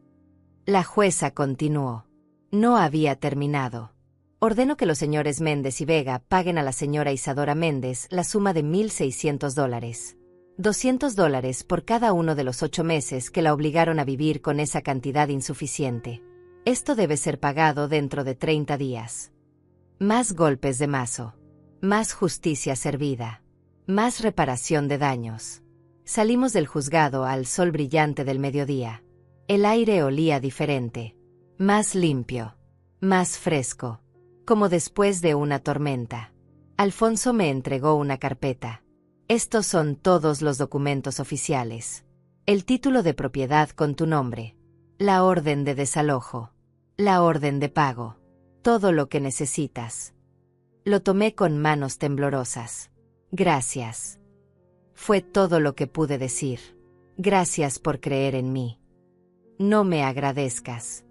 la jueza continuó. No había terminado. Ordeno que los señores Méndez y Vega paguen a la señora Isadora Méndez la suma de $1,600. $200 por cada uno de los 8 meses que la obligaron a vivir con esa cantidad insuficiente. Esto debe ser pagado dentro de 30 días. Más golpes de mazo. Más justicia servida. Más reparación de daños. Salimos del juzgado al sol brillante del mediodía. El aire olía diferente. Más limpio. Más fresco. Como después de una tormenta. Alfonso me entregó una carpeta. Estos son todos los documentos oficiales. El título de propiedad con tu nombre. La orden de desalojo. La orden de pago. Todo lo que necesitas. Lo tomé con manos temblorosas. Gracias. Fue todo lo que pude decir. Gracias por creer en mí. No me agradezcas.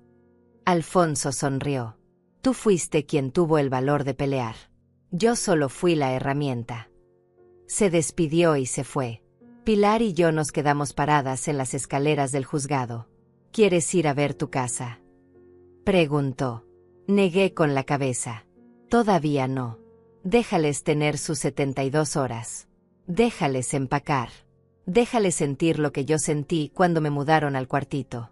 Alfonso sonrió. Tú fuiste quien tuvo el valor de pelear. Yo solo fui la herramienta. Se despidió y se fue. Pilar y yo nos quedamos paradas en las escaleras del juzgado. ¿Quieres ir a ver tu casa?, preguntó. Negué con la cabeza. Todavía no. Déjales tener sus 72 horas. Déjales empacar. Déjales sentir lo que yo sentí cuando me mudaron al cuartito.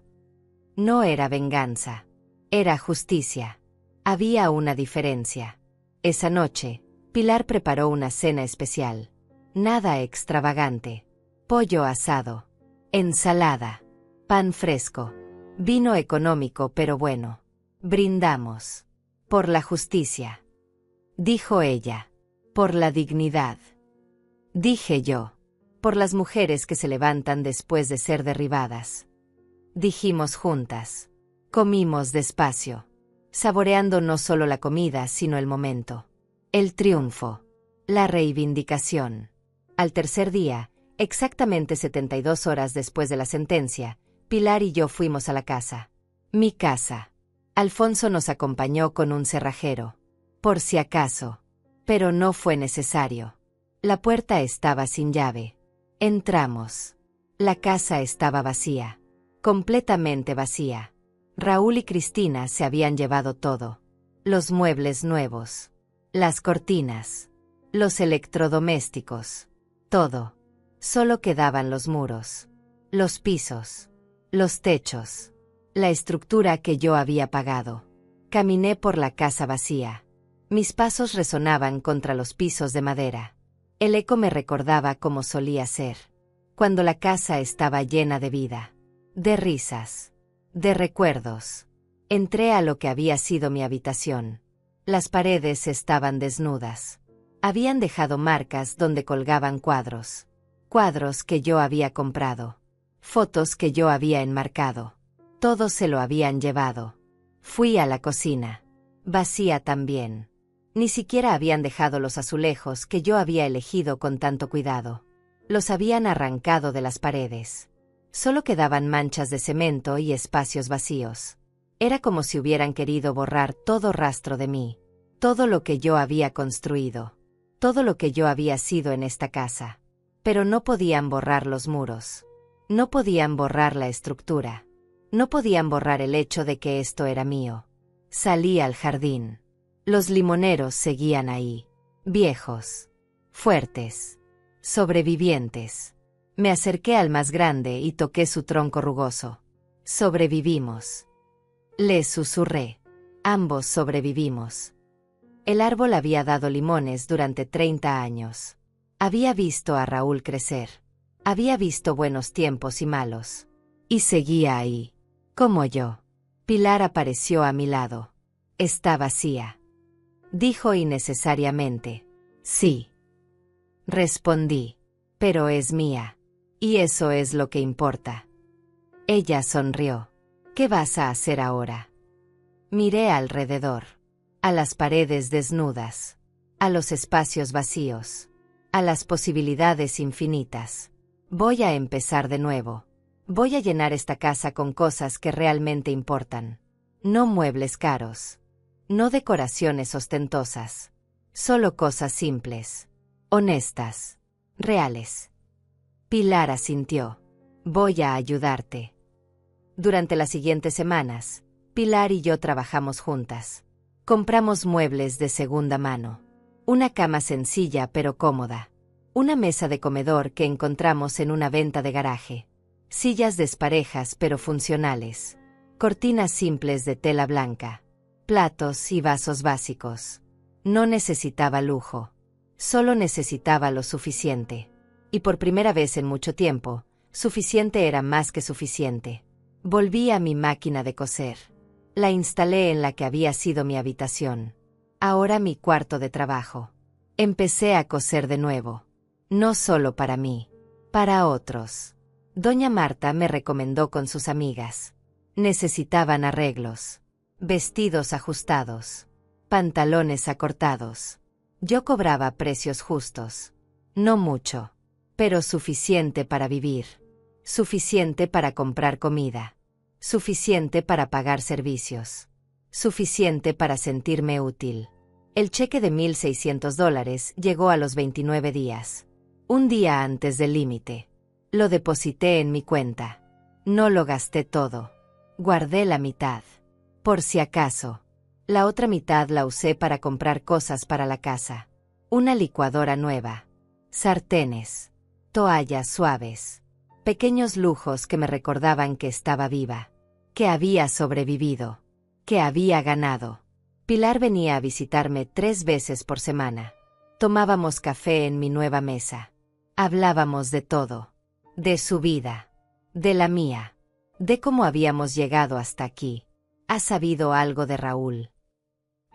No era venganza. Era justicia. Había una diferencia. Esa noche, Pilar preparó una cena especial. Nada extravagante. Pollo asado. Ensalada. Pan fresco. Vino económico pero bueno. Brindamos. Por la justicia. Dijo ella. Por la dignidad. Dije yo. Por las mujeres que se levantan después de ser derribadas. Dijimos juntas. Comimos despacio. Saboreando no solo la comida sino el momento. El triunfo. La reivindicación. Al tercer día, exactamente 72 horas después de la sentencia, Pilar y yo fuimos a la casa. Mi casa. Alfonso nos acompañó con un cerrajero. Por si acaso. Pero no fue necesario. La puerta estaba sin llave. Entramos. La casa estaba vacía. Completamente vacía. Raúl y Cristina se habían llevado todo. Los muebles nuevos. Las cortinas. Los electrodomésticos. Todo. Solo quedaban los muros. Los pisos. Los techos. La estructura que yo había pagado. Caminé por la casa vacía. Mis pasos resonaban contra los pisos de madera. El eco me recordaba cómo solía ser. Cuando la casa estaba llena de vida. De risas. De recuerdos. Entré a lo que había sido mi habitación. Las paredes estaban desnudas. Habían dejado marcas donde colgaban cuadros. Cuadros que yo había comprado. Fotos que yo había enmarcado. Todo se lo habían llevado. Fui a la cocina. Vacía también. Ni siquiera habían dejado los azulejos que yo había elegido con tanto cuidado. Los habían arrancado de las paredes. Solo quedaban manchas de cemento y espacios vacíos. Era como si hubieran querido borrar todo rastro de mí. Todo lo que yo había construido. Todo lo que yo había sido en esta casa. Pero no podían borrar los muros. No podían borrar la estructura. No podían borrar el hecho de que esto era mío. Salí al jardín. Los limoneros seguían ahí. Viejos. Fuertes. Sobrevivientes. Me acerqué al más grande y toqué su tronco rugoso. Sobrevivimos. Le susurré. Ambos sobrevivimos. El árbol había dado limones durante 30 años. Había visto a Raúl crecer. Había visto buenos tiempos y malos. Y seguía ahí. Como yo. Pilar apareció a mi lado. Está vacía. Dijo innecesariamente. Sí. Respondí. Pero es mía. Y eso es lo que importa. Ella sonrió. ¿Qué vas a hacer ahora? Miré alrededor. A las paredes desnudas. A los espacios vacíos. A las posibilidades infinitas. Voy a empezar de nuevo. Voy a llenar esta casa con cosas que realmente importan. No muebles caros. No decoraciones ostentosas. Solo cosas simples. Honestas. Reales. Pilar asintió. Voy a ayudarte. Durante las siguientes semanas, Pilar y yo trabajamos juntas. Compramos muebles de segunda mano. Una cama sencilla pero cómoda. Una mesa de comedor que encontramos en una venta de garaje. Sillas desparejas pero funcionales. Cortinas simples de tela blanca. Platos y vasos básicos. No necesitaba lujo. Solo necesitaba lo suficiente. Y por primera vez en mucho tiempo, suficiente era más que suficiente. Volví a mi máquina de coser. La instalé en la que había sido mi habitación. Ahora mi cuarto de trabajo. Empecé a coser de nuevo. No solo para mí, para otros. Doña Marta me recomendó con sus amigas. Necesitaban arreglos. Vestidos ajustados. Pantalones acortados. Yo cobraba precios justos. No mucho, pero suficiente para vivir. Suficiente para comprar comida. Suficiente para pagar servicios. Suficiente para sentirme útil. El cheque de $1,600 llegó a los 29 días. Un día antes del límite. Lo deposité en mi cuenta. No lo gasté todo. Guardé la mitad. Por si acaso. La otra mitad la usé para comprar cosas para la casa. Una licuadora nueva. Sartenes. Toallas suaves. Pequeños lujos que me recordaban que estaba viva. Que había sobrevivido. Que había ganado. Pilar venía a visitarme 3 veces por semana. Tomábamos café en mi nueva mesa. Hablábamos de todo. De su vida. De la mía. De cómo habíamos llegado hasta aquí. ¿Has sabido algo de Raúl?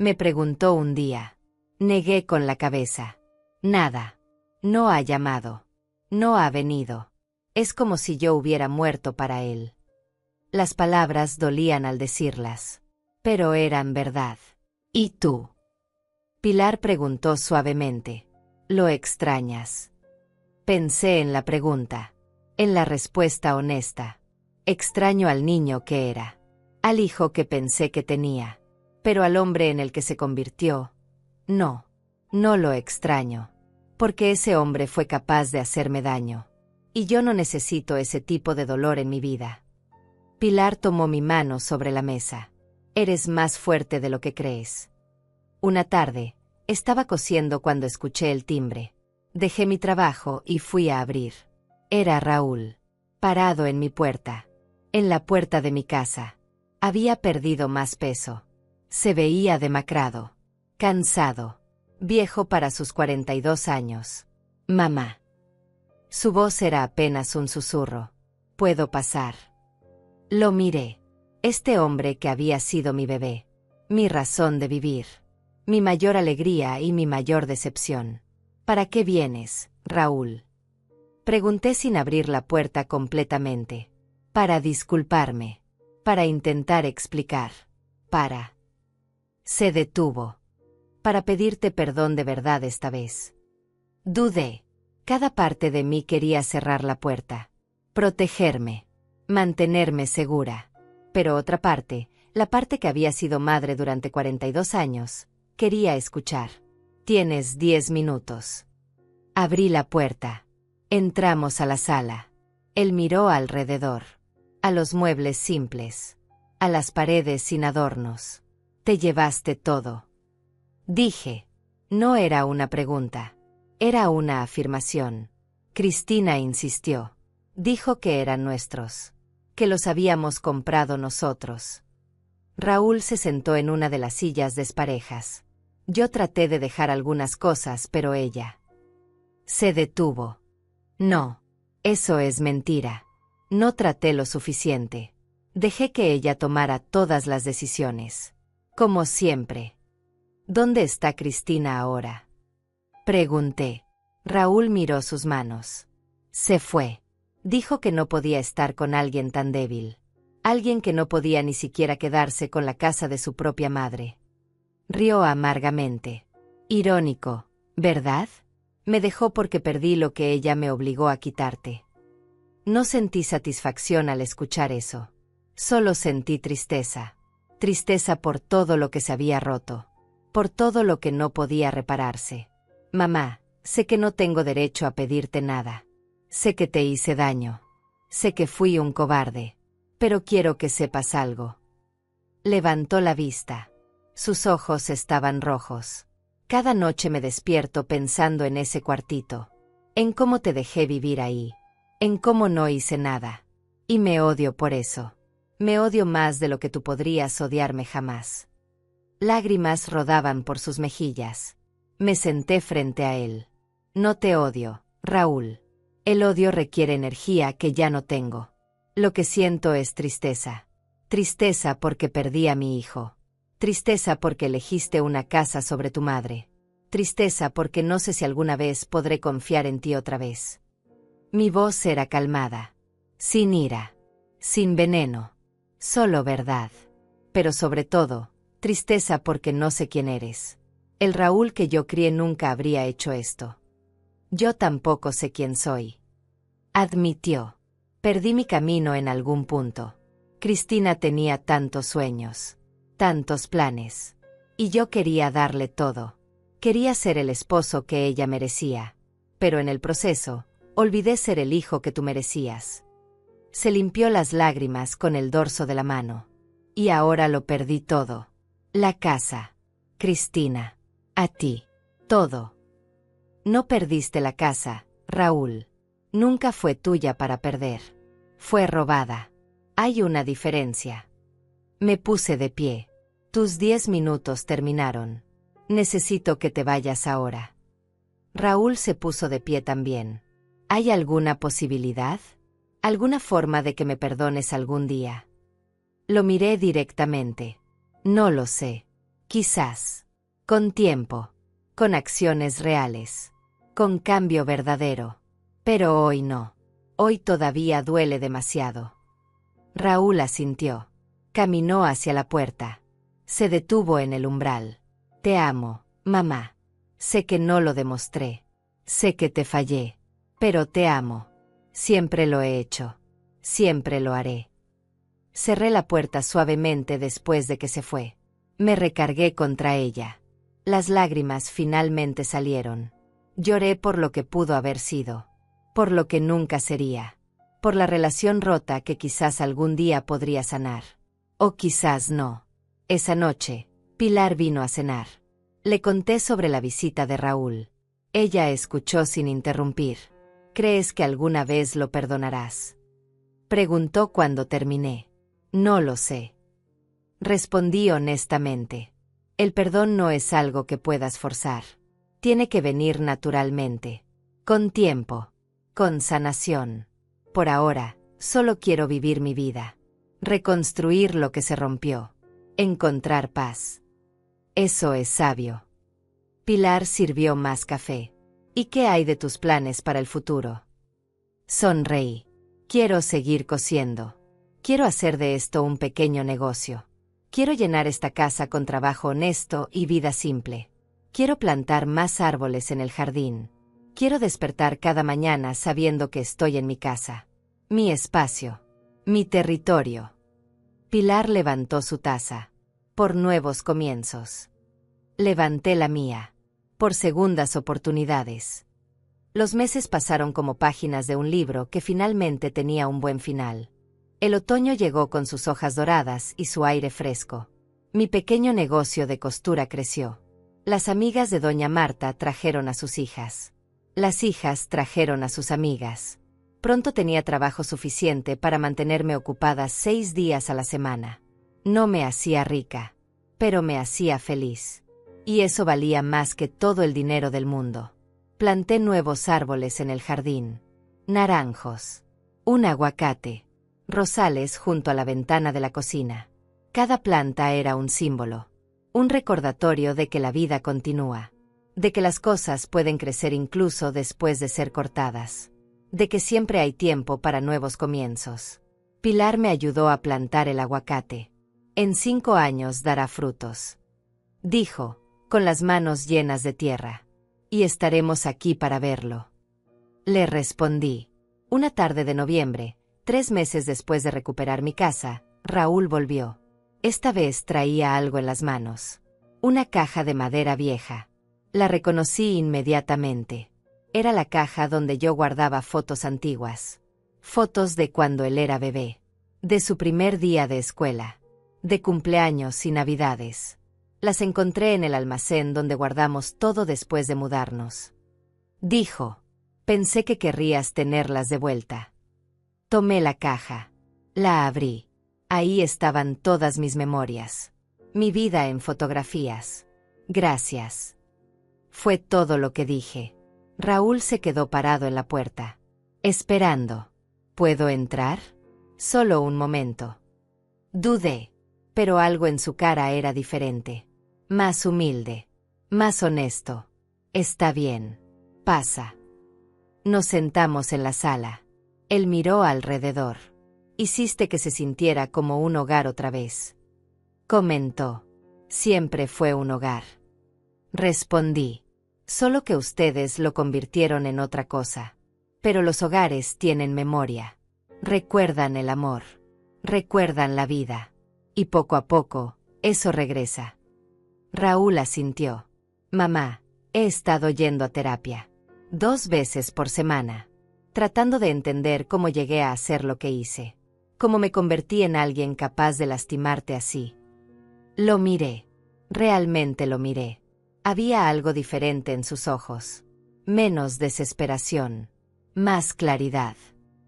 Me preguntó un día. Negué con la cabeza. Nada. No ha llamado. No ha venido. Es como si yo hubiera muerto para él. Las palabras dolían al decirlas. Pero eran verdad. ¿Y tú? Pilar preguntó suavemente. ¿Lo extrañas? Pensé en la pregunta. En la respuesta honesta. Extraño al niño que era. Al hijo que pensé que tenía. Pero al hombre en el que se convirtió. No. No lo extraño. Porque ese hombre fue capaz de hacerme daño. Y yo no necesito ese tipo de dolor en mi vida. Pilar tomó mi mano sobre la mesa. Eres más fuerte de lo que crees. Una tarde, estaba cosiendo cuando escuché el timbre. Dejé mi trabajo y fui a abrir. Era Raúl. Parado en mi puerta. En la puerta de mi casa. Había perdido más peso. Se veía demacrado. Cansado. Viejo para sus 42 años. Mamá. Su voz era apenas un susurro. ¿Puedo pasar? Lo miré. Este hombre que había sido mi bebé. Mi razón de vivir. Mi mayor alegría y mi mayor decepción. ¿Para qué vienes, Raúl? Pregunté sin abrir la puerta completamente. Para disculparme. Para intentar explicar. Para... Se detuvo. Para pedirte perdón de verdad esta vez. Dudé. Cada parte de mí quería cerrar la puerta. Protegerme. Mantenerme segura. Pero otra parte, la parte que había sido madre durante 42 años, quería escuchar. Tienes 10 minutos. Abrí la puerta. Entramos a la sala. Él miró alrededor. A los muebles simples. A las paredes sin adornos. Te llevaste todo. Dije. No era una pregunta. Era una afirmación. Cristina insistió. Dijo que eran nuestros. Que los habíamos comprado nosotros. Raúl se sentó en una de las sillas desparejas. Yo traté de dejar algunas cosas, pero ella se detuvo. No, eso es mentira. No traté lo suficiente. Dejé que ella tomara todas las decisiones. Como siempre. ¿Dónde está Cristina ahora? Pregunté. Raúl miró sus manos. Se fue. Dijo que no podía estar con alguien tan débil. Alguien que no podía ni siquiera quedarse con la casa de su propia madre. Rió amargamente. Irónico, ¿verdad? Me dejó porque perdí lo que ella me obligó a quitarte. No sentí satisfacción al escuchar eso. Solo sentí tristeza. Tristeza por todo lo que se había roto. Por todo lo que no podía repararse. Mamá, sé que no tengo derecho a pedirte nada. Sé que te hice daño. Sé que fui un cobarde. Pero quiero que sepas algo. Levantó la vista. Sus ojos estaban rojos. Cada noche me despierto pensando en ese cuartito. En cómo te dejé vivir ahí. En cómo no hice nada. Y me odio por eso. Me odio más de lo que tú podrías odiarme jamás. Lágrimas rodaban por sus mejillas. Me senté frente a él. No te odio, Raúl. El odio requiere energía que ya no tengo. Lo que siento es tristeza. Tristeza porque perdí a mi hijo. Tristeza porque elegiste una casa sobre tu madre. Tristeza porque no sé si alguna vez podré confiar en ti otra vez. Mi voz era calmada. Sin ira. Sin veneno. Solo verdad. Pero sobre todo, tristeza porque no sé quién eres. El Raúl que yo crié nunca habría hecho esto. Yo tampoco sé quién soy. Admitió. Perdí mi camino en algún punto. Cristina tenía tantos sueños, tantos planes. Y yo quería darle todo. Quería ser el esposo que ella merecía. Pero en el proceso, olvidé ser el hijo que tú merecías. Se limpió las lágrimas con el dorso de la mano. Y ahora lo perdí todo. La casa. Cristina. A ti. Todo. No perdiste la casa, Raúl. Nunca fue tuya para perder. Fue robada. Hay una diferencia. Me puse de pie. Tus 10 minutos terminaron. Necesito que te vayas ahora. Raúl se puso de pie también. ¿Hay alguna posibilidad? ¿Alguna forma de que me perdones algún día? Lo miré directamente. No lo sé. Quizás. Con tiempo. Con acciones reales. Con cambio verdadero. Pero hoy no. Hoy todavía duele demasiado. Raúl asintió. Caminó hacia la puerta. Se detuvo en el umbral. Te amo, mamá. Sé que no lo demostré. Sé que te fallé. Pero te amo. Siempre lo he hecho. Siempre lo haré. Cerré la puerta suavemente después de que se fue. Me recargué contra ella. Las lágrimas finalmente salieron. Lloré por lo que pudo haber sido. Por lo que nunca sería. Por la relación rota que quizás algún día podría sanar. O quizás no. Esa noche, Pilar vino a cenar. Le conté sobre la visita de Raúl. Ella escuchó sin interrumpir. ¿Crees que alguna vez lo perdonarás? Preguntó cuando terminé. No lo sé. Respondí honestamente. El perdón no es algo que puedas forzar. Tiene que venir naturalmente. Con tiempo. Con sanación. Por ahora, solo quiero vivir mi vida. Reconstruir lo que se rompió. Encontrar paz. Eso es sabio. Pilar sirvió más café. ¿Y qué hay de tus planes para el futuro? Sonreí. Quiero seguir cosiendo. Quiero hacer de esto un pequeño negocio. Quiero llenar esta casa con trabajo honesto y vida simple. Quiero plantar más árboles en el jardín. Quiero despertar cada mañana sabiendo que estoy en mi casa. Mi espacio. Mi territorio. Pilar levantó su taza. Por nuevos comienzos. Levanté la mía. Por segundas oportunidades. Los meses pasaron como páginas de un libro que finalmente tenía un buen final. El otoño llegó con sus hojas doradas y su aire fresco. Mi pequeño negocio de costura creció. Las amigas de doña Marta trajeron a sus hijas. Las hijas trajeron a sus amigas. Pronto tenía trabajo suficiente para mantenerme ocupada 6 días a la semana. No me hacía rica, pero me hacía feliz. Y eso valía más que todo el dinero del mundo. Planté nuevos árboles en el jardín. Naranjos. Un aguacate. Rosales junto a la ventana de la cocina. Cada planta era un símbolo. Un recordatorio de que la vida continúa. De que las cosas pueden crecer incluso después de ser cortadas. de que siempre hay tiempo para nuevos comienzos. Pilar me ayudó a plantar el aguacate. En 5 años dará frutos, dijo, con las manos llenas de tierra. Y estaremos aquí para verlo. Le respondí. Una tarde de noviembre, 3 meses después de recuperar mi casa, Raúl volvió. Esta vez traía algo en las manos. Una caja de madera vieja. La reconocí inmediatamente. Era la caja donde yo guardaba fotos antiguas. Fotos de cuando él era bebé. De su primer día de escuela. De cumpleaños y navidades. Las encontré en el almacén donde guardamos todo después de mudarnos. Dijo. Pensé que querrías tenerlas de vuelta. Tomé la caja. La abrí. Ahí estaban todas mis memorias. Mi vida en fotografías. Gracias. Fue todo lo que dije. Raúl se quedó parado en la puerta. Esperando. ¿Puedo entrar? Solo un momento. Dudé, pero algo en su cara era diferente. Más humilde. Más honesto. Está bien. Pasa. Nos sentamos en la sala. Él miró alrededor. Hiciste que se sintiera como un hogar otra vez. Comentó. Siempre fue un hogar. Respondí. Solo que ustedes lo convirtieron en otra cosa. Pero los hogares tienen memoria. Recuerdan el amor. Recuerdan la vida. Y poco a poco, eso regresa. Raúl asintió. Mamá, he estado yendo a terapia. 2 veces por semana. Tratando de entender cómo llegué a hacer lo que hice. Cómo me convertí en alguien capaz de lastimarte así. Lo miré. Realmente lo miré. Había algo diferente en sus ojos. Menos desesperación. Más claridad.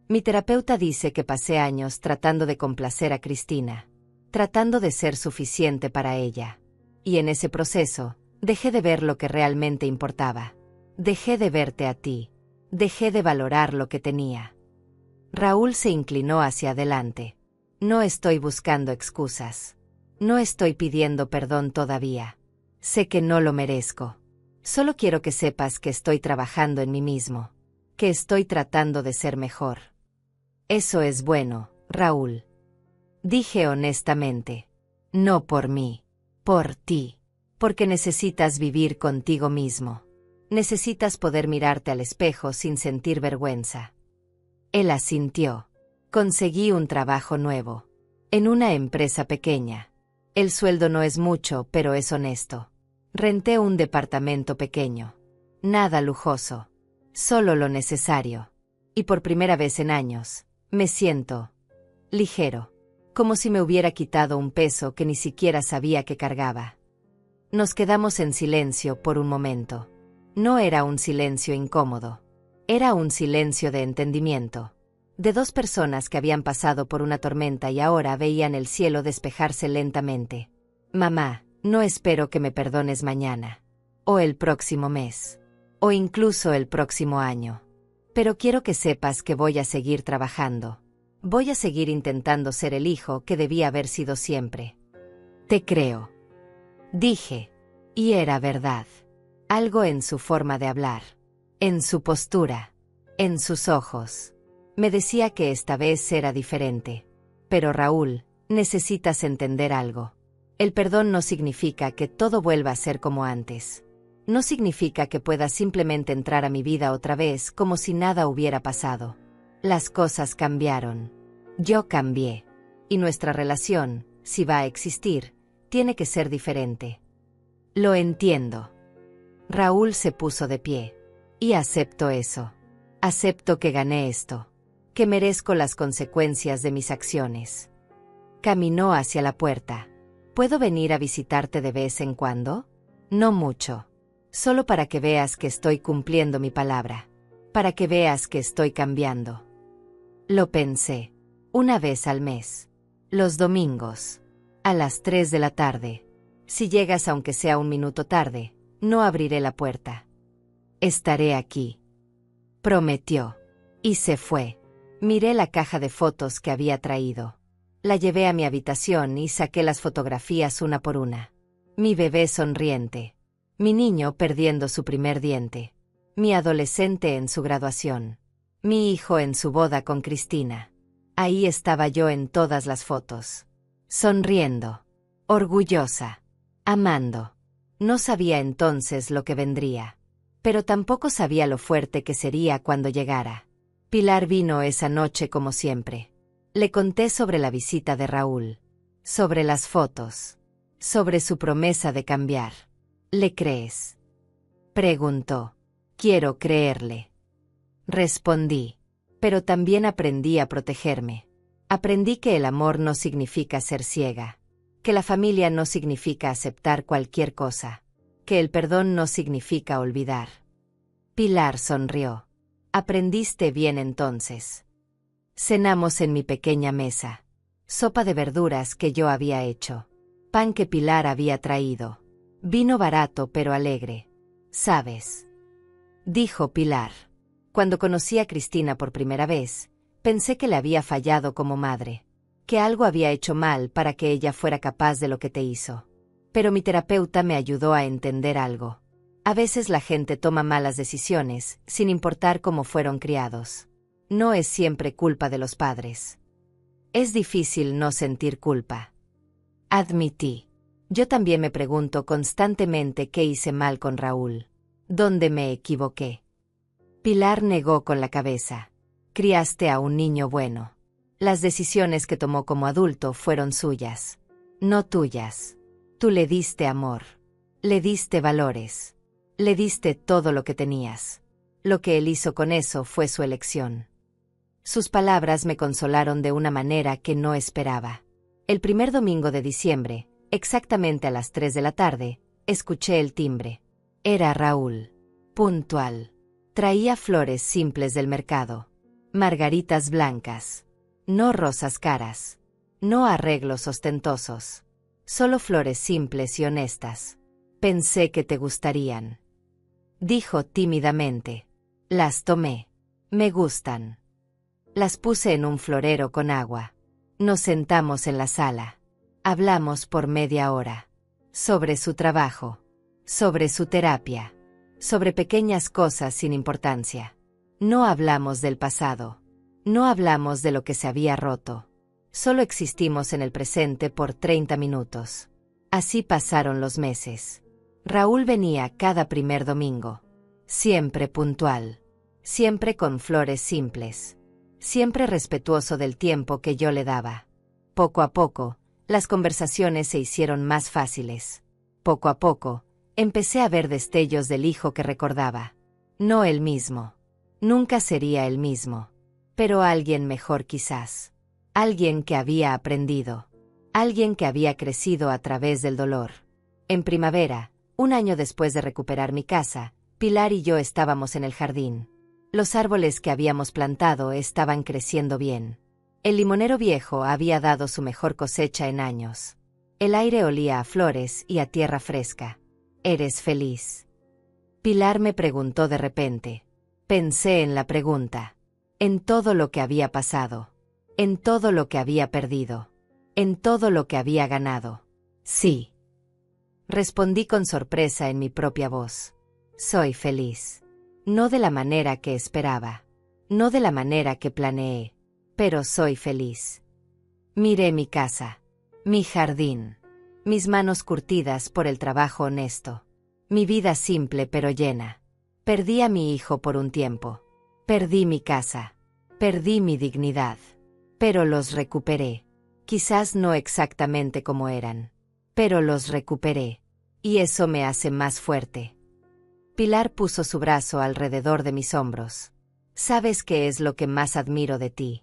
Mi terapeuta dice que pasé años tratando de complacer a Cristina. Tratando de ser suficiente para ella. Y en ese proceso, dejé de ver lo que realmente importaba. Dejé de verte a ti. Dejé de valorar lo que tenía. Raúl se inclinó hacia adelante. No estoy buscando excusas. No estoy pidiendo perdón todavía. Sé que no lo merezco. Solo quiero que sepas que estoy trabajando en mí mismo. Que estoy tratando de ser mejor. Eso es bueno, Raúl. Dije honestamente. No por mí. Por ti. Porque necesitas vivir contigo mismo. Necesitas poder mirarte al espejo sin sentir vergüenza. Él asintió. Conseguí un trabajo nuevo. En una empresa pequeña. El sueldo no es mucho, pero es honesto. Renté un departamento pequeño. Nada lujoso. Solo lo necesario. Y por primera vez en años, me siento ligero. Como si me hubiera quitado un peso que ni siquiera sabía que cargaba. Nos quedamos en silencio por un momento. No era un silencio incómodo. Era un silencio de entendimiento. De 2 personas que habían pasado por una tormenta y ahora veían el cielo despejarse lentamente. Mamá, no espero que me perdones mañana. O el próximo mes. O incluso el próximo año. Pero quiero que sepas que voy a seguir trabajando. Voy a seguir intentando ser el hijo que debía haber sido siempre. Te creo. Dije. Y era verdad. Algo en su forma de hablar. En su postura. En sus ojos. Me decía que esta vez era diferente. Pero Raúl, necesitas entender algo. El perdón no significa que todo vuelva a ser como antes. No significa que pueda simplemente entrar a mi vida otra vez como si nada hubiera pasado. Las cosas cambiaron. Yo cambié. Y nuestra relación, si va a existir, tiene que ser diferente. Lo entiendo. Raúl se puso de pie. Y acepto eso. Acepto que gané esto. Que merezco las consecuencias de mis acciones. Caminó hacia la puerta. ¿Puedo venir a visitarte de vez en cuando? No mucho. Solo para que veas que estoy cumpliendo mi palabra. Para que veas que estoy cambiando. Lo pensé. 1 vez al mes. Los domingos. A las 3 de la tarde. Si llegas aunque sea 1 minuto tarde, no abriré la puerta. Estaré aquí. Prometió. Y se fue. Miré la caja de fotos que había traído. La llevé a mi habitación y saqué las fotografías una por una. Mi bebé sonriente. Mi niño perdiendo su primer diente. Mi adolescente en su graduación. Mi hijo en su boda con Cristina. Ahí estaba yo en todas las fotos. Sonriendo. Orgullosa. Amando. No sabía entonces lo que vendría. Pero tampoco sabía lo fuerte que sería cuando llegara. Pilar vino esa noche como siempre. Le conté sobre la visita de Raúl. Sobre las fotos. Sobre su promesa de cambiar. ¿Le crees? Preguntó. Quiero creerle. Respondí. Pero también aprendí a protegerme. Aprendí que el amor no significa ser ciega. Que la familia no significa aceptar cualquier cosa. Que el perdón no significa olvidar. Pilar sonrió. Aprendiste bien entonces. Cenamos en mi pequeña mesa. Sopa de verduras que yo había hecho. Pan que Pilar había traído. Vino barato pero alegre. ¿Sabes? Dijo Pilar. Cuando conocí a Cristina por primera vez, pensé que le había fallado como madre. Que algo había hecho mal para que ella fuera capaz de lo que te hizo. Pero mi terapeuta me ayudó a entender algo. A veces la gente toma malas decisiones, sin importar cómo fueron criados. No es siempre culpa de los padres. Es difícil no sentir culpa. Admití. Yo también me pregunto constantemente qué hice mal con Raúl. ¿Dónde me equivoqué? Pilar negó con la cabeza. Criaste a un niño bueno. Las decisiones que tomó como adulto fueron suyas. No tuyas. Tú le diste amor. Le diste valores. Le diste todo lo que tenías. Lo que él hizo con eso fue su elección. Sus palabras me consolaron de una manera que no esperaba. El primer domingo de diciembre, exactamente a las 3 de la tarde, escuché el timbre. Era Raúl. Puntual. Traía flores simples del mercado. Margaritas blancas. No rosas caras. No arreglos ostentosos. Solo flores simples y honestas. Pensé que te gustarían. Dijo tímidamente. Las tomé. Me gustan. Las puse en un florero con agua. Nos sentamos en la sala. Hablamos por media hora. Sobre su trabajo. Sobre su terapia. Sobre pequeñas cosas sin importancia. No hablamos del pasado. No hablamos de lo que se había roto. Solo existimos en el presente por 30 minutos. Así pasaron los meses. Raúl venía cada primer domingo. Siempre puntual. Siempre con flores simples. Siempre respetuoso del tiempo que yo le daba. Poco a poco, las conversaciones se hicieron más fáciles. Poco a poco, empecé a ver destellos del hijo que recordaba. No el mismo. Nunca sería el mismo. Pero alguien mejor quizás. Alguien que había aprendido. Alguien que había crecido a través del dolor. En primavera, un año después de recuperar mi casa, Pilar y yo estábamos en el jardín. Los árboles que habíamos plantado estaban creciendo bien. El limonero viejo había dado su mejor cosecha en años. El aire olía a flores y a tierra fresca. ¿Eres feliz? Pilar me preguntó de repente. Pensé en la pregunta. En todo lo que había pasado. En todo lo que había perdido. En todo lo que había ganado. Sí. Respondí con sorpresa en mi propia voz. Soy feliz. No de la manera que esperaba. No de la manera que planeé. Pero soy feliz. Miré mi casa. Mi jardín. Mis manos curtidas por el trabajo honesto. Mi vida simple pero llena. Perdí a mi hijo por un tiempo. Perdí mi casa. Perdí mi dignidad. Pero los recuperé. Quizás no exactamente como eran. Pero los recuperé. Y eso me hace más fuerte. Pilar puso su brazo alrededor de mis hombros. ¿Sabes qué es lo que más admiro de ti?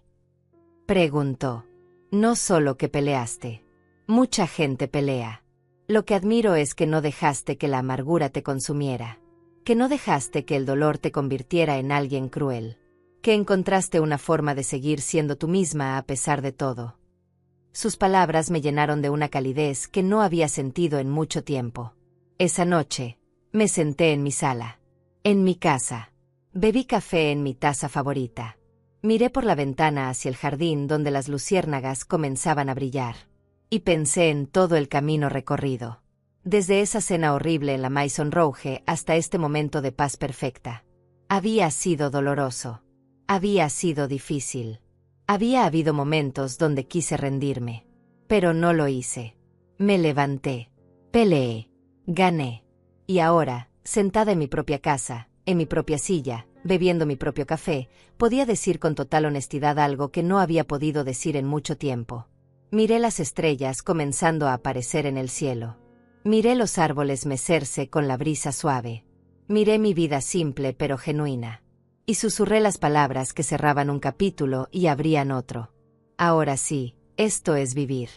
Preguntó. No solo que peleaste. Mucha gente pelea. Lo que admiro es que no dejaste que la amargura te consumiera. Que no dejaste que el dolor te convirtiera en alguien cruel. Que encontraste una forma de seguir siendo tú misma a pesar de todo. Sus palabras me llenaron de una calidez que no había sentido en mucho tiempo. Esa noche, me senté en mi sala. En mi casa. Bebí café en mi taza favorita. Miré por la ventana hacia el jardín donde las luciérnagas comenzaban a brillar. Y pensé en todo el camino recorrido. Desde esa cena horrible en la Maison Rouge hasta este momento de paz perfecta. Había sido doloroso. Había sido difícil. Había habido momentos donde quise rendirme. Pero no lo hice. Me levanté. Peleé. Gané. Y ahora, sentada en mi propia casa, en mi propia silla, bebiendo mi propio café, podía decir con total honestidad algo que no había podido decir en mucho tiempo. Miré las estrellas comenzando a aparecer en el cielo. Miré los árboles mecerse con la brisa suave. Miré mi vida simple pero genuina. Y susurré las palabras que cerraban un capítulo y abrían otro. Ahora sí, esto es vivir.